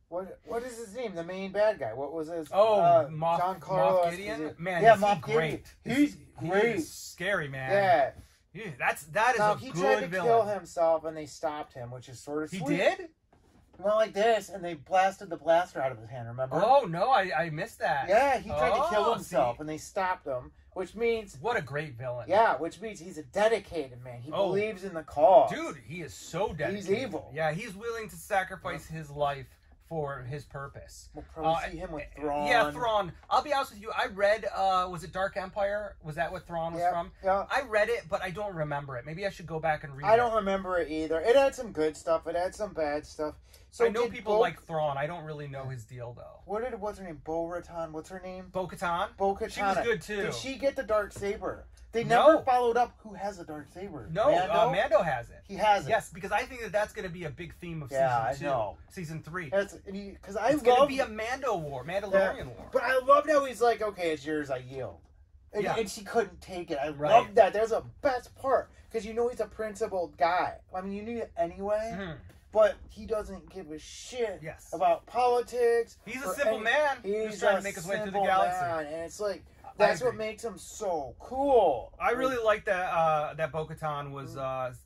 What is his name? The main bad guy. What was his? Moff Gideon. Man, yeah, Moff great. He's great. He's scary, man. Yeah. That is a good villain. He tried to kill himself, and they stopped him, which is sort of sweet. He did? He went like this, and they blasted the blaster out of his hand, remember? Oh, no, I missed that. Yeah, he tried to kill himself, and they stopped him, which means... What a great villain. Yeah, which means he's a dedicated man. He believes in the cause. Dude, he is so dedicated. He's evil. Yeah, he's willing to sacrifice his life for his purpose. We'll probably see him with Thrawn. Yeah, Thrawn. I'll be honest with you. I read, was it Dark Empire? Was that what Thrawn was from? Yeah. I read it, but I don't remember it. Maybe I should go back and read it. I don't remember it either. It had some good stuff. It had some bad stuff. So I know people like Thrawn. I don't really know his deal, though. What's her name? Bo-Katan. What's her name? Bo-Katan? Bo-Katan. She was good, too. Did she get the dark saber? They never followed up who has a dark saber. No, Mando has it. He has it. Yes, because I think that's going to be a big theme of season 2. Season 3. Because it's going to be a Mandalorian war. But I loved how he's like, okay, it's yours, I yield. And she couldn't take it. I loved that. That's the best part. Because you know he's a principled guy. I mean, you knew it anyway. Mm-hmm. But he doesn't give a shit about politics. He's a simple man. He's trying to make his way through the galaxy. Man. And it's like... That's what makes him so cool. I really liked that Bo-Katan was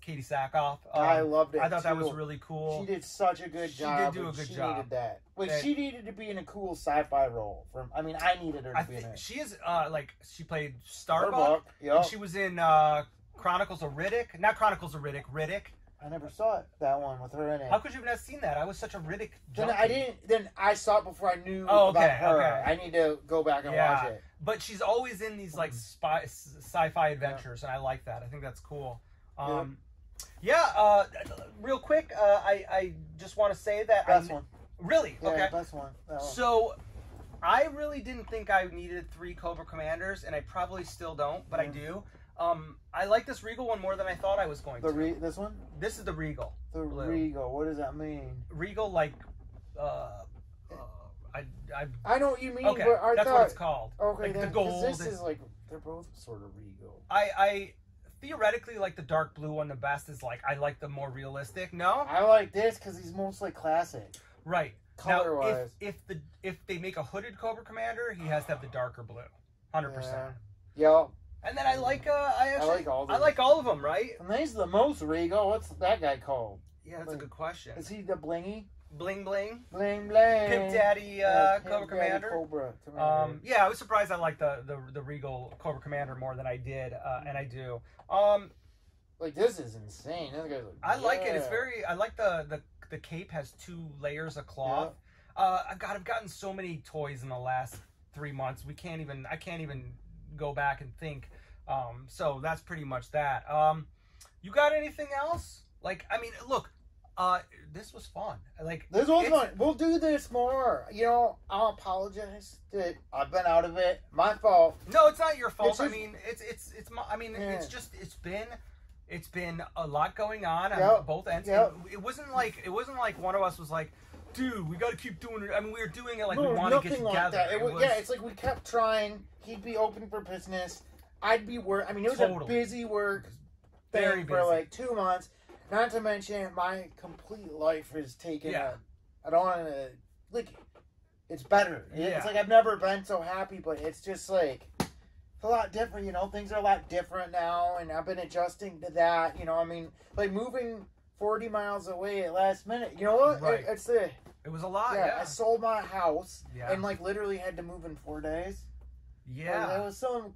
Katie Sackhoff. I loved it. I thought that was really cool. She did such a good job. She did do a good job. She needed that. She needed to be in a cool sci-fi role. I needed her to be in it. She is she played Starbuck. Yep. And she was in Chronicles of Riddick. Not Chronicles of Riddick. Riddick. I never saw it, that one with her in it. How could you have not seen that? I was such a Riddick junkie. Then I saw it before I knew about her. Okay. I need to go back and watch it. But she's always in these sci-fi adventures, and I like that. I think that's cool. Real quick, I just want to say that best one. Really? Yeah, okay. Best one. That one. So I really didn't think I needed 3 Cobra Commanders, and I probably still don't, but I do. I like this Regal one more than I thought I was going to. This one? This is the Regal. The blue. Regal. What does that mean? Regal, I know what you mean, okay, but that's what it's called. Okay, the gold. This is they're both sort of Regal. I theoretically like the dark blue one the best. Is I like the more realistic. No, I like this because he's mostly classic. Right. Color-wise. If they make a hooded Cobra Commander, he has to have the darker blue, 100%. Yeah. And then I like all of them, right? And he's the most Regal. What's that guy called? Yeah, that's a good question. Is he the blingy? Bling bling. Bling bling. Pimp Daddy Cobra Commander. Cobra. Yeah, I was surprised I liked the Regal Cobra Commander more than I did, and I do. This is insane. I like it. It's very. I like the cape has 2 layers of cloth. Yeah. I've gotten so many toys in the last 3 months. I can't even go back and think. So that's pretty much that. You got anything else? Look. This was fun. This was fun. We'll do this more. I'll apologize that I've been out of it. My fault. No, it's not your fault. It's been a lot going on both ends. Yep. It wasn't like one of us was like, dude, we got to keep doing it. I mean, we were doing it we want to get together. Like that. It's like we kept trying. He'd be open for business. I'd be work. I mean, it was a busy work thing for 2 months. Not to mention, my complete life is taken. I don't want to it's better. Yeah. It's like I've never been so happy, but it's just like it's a lot different. You know, things are a lot different now, and I've been adjusting to that. You know, I mean, like moving 40 miles away at last minute. You know what? Right. It was a lot. Yeah, Yeah. I sold my house and like literally had to move in 4 days. Yeah. Like, there was some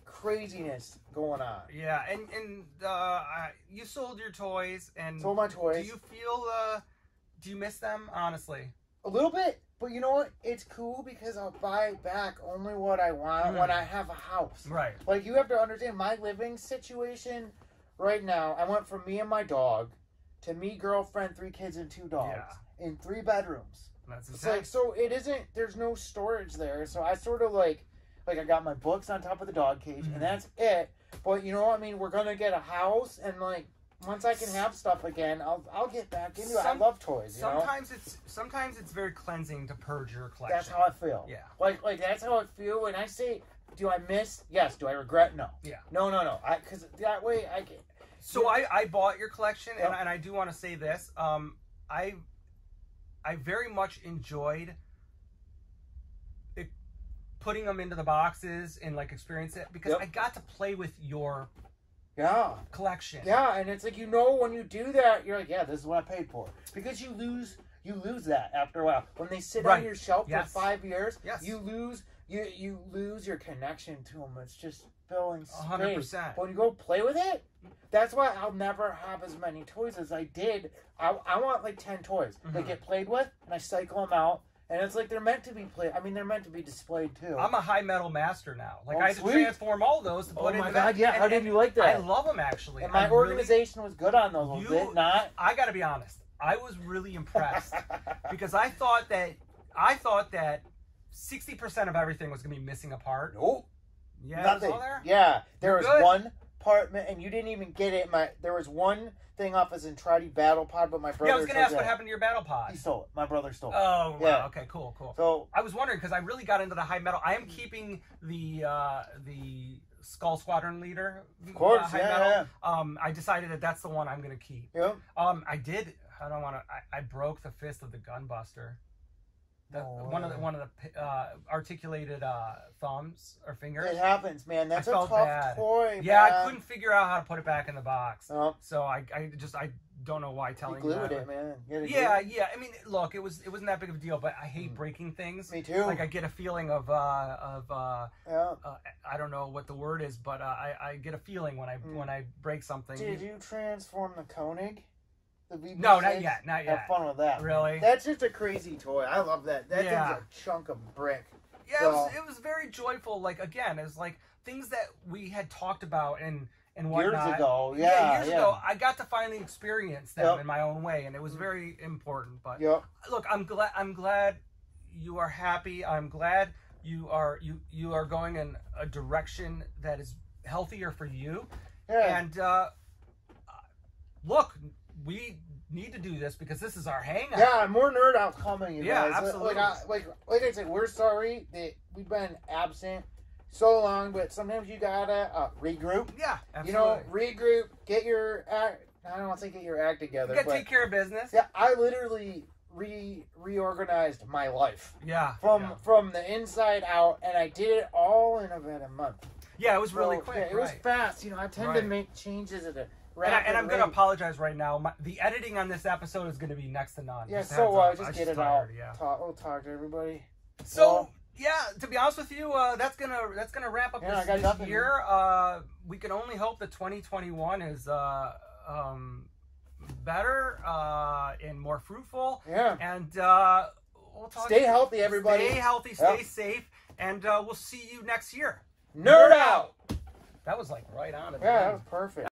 craziness going on. Yeah, and you sold your toys and sold my toys. Do you feel do you miss them, honestly? A little bit, but you know what? It's cool because I'll buy back only what I want when I have a house. Right. Like, you have to understand my living situation right now. I went from me and my dog to me, girlfriend, 3 kids, and 2 dogs in 3 bedrooms. That's it's like, so it isn't, there's no storage there. So I sort of like I got my books on top of the dog cage, and that's it. But you know what I mean? We're going to get a house, and like, once I can have stuff again, I'll get back into it. I love toys. Sometimes it's very cleansing to purge your collection. That's how I feel. Yeah. Like that's how I feel when I say, do I miss? Yes. Do I regret? No. Yeah. No. Because that way I can. So I bought your collection, and I do want to say this. I very much enjoyed putting them into the boxes and like experience it because I got to play with your collection. Yeah, and it's like, you know, when you do that, you're like, yeah, this is what I paid for. Because you lose that after a while. When they sit on your shelf for 5 years, you lose your connection to them. It's just filling space. 100%. But when you go play with it, that's why I'll never have as many toys as I did. I want like 10 toys that get played with, and I cycle them out. And it's like they're meant to be played. I mean, they're meant to be displayed too. I'm a high metal master now. Like I had to transform all those to put into my god, yeah. How did you like that? I love them actually. And my organization was good on those. Was it not? I got to be honest. I was really impressed because I thought that 60% of everything was gonna be missing a part. Nope. Yeah, nothing. It was all there? Yeah, there was one part, and you didn't even get it. There was one thing off his Entrati battle pod, but my brother. Yeah, I was gonna ask what happened to your battle pod. He stole it. My brother stole it. Oh, wow. Okay, cool. So I was wondering because I really got into the high metal. I am keeping the Skull Squadron leader. Of course, high metal. I decided that that's the one I'm gonna keep. Yep. I broke the fist of the Gunbuster. One of the articulated thumbs or fingers. It happens, man. That's a tough toy. Yeah, man. I couldn't figure out how to put it back in the box. Oh. So I don't know why telling you that. It, man. Yeah. I mean, look, it wasn't that big of a deal, but I hate breaking things. Me too. Like I get a feeling of I don't know what the word is, but I get a feeling when I break something. Did you transform the Koenig? No, not yet. Have fun with that. Really? That's just a crazy toy. I love that. That thing's a chunk of brick. Yeah, so, it was very joyful. Like, again, it's like things that we had talked about and whatnot. Years ago. Years ago. I got to finally experience them in my own way, and it was very important. But look, I'm glad you are happy. I'm glad you are going in a direction that is healthier for you. Yeah. And look, we need to do this because this is our hangout. Yeah, more Knerdout coming, you guys. Absolutely. Like I said, we're sorry that we've been absent so long, but sometimes you gotta regroup. Yeah, absolutely. You know, regroup, get your act. I don't want to say get your act together. You gotta take care of business. Yeah, I literally reorganized my life. Yeah. From the inside out, and I did it all in about a month. Yeah, it was really quick. Yeah, it was fast. You know, I tend to make changes at a and I'm going to apologize right now. The editing on this episode is going to be next to none. Yeah, just get it out. Yeah. We'll talk to everybody. So, to be honest with you, that's gonna wrap up this year. We can only hope that 2021 is better and more fruitful. Yeah. And we'll talk. Stay healthy, everybody. Stay healthy. Stay safe. And we'll see you next year. Knerdout! That was like right on. Yeah, that was perfect.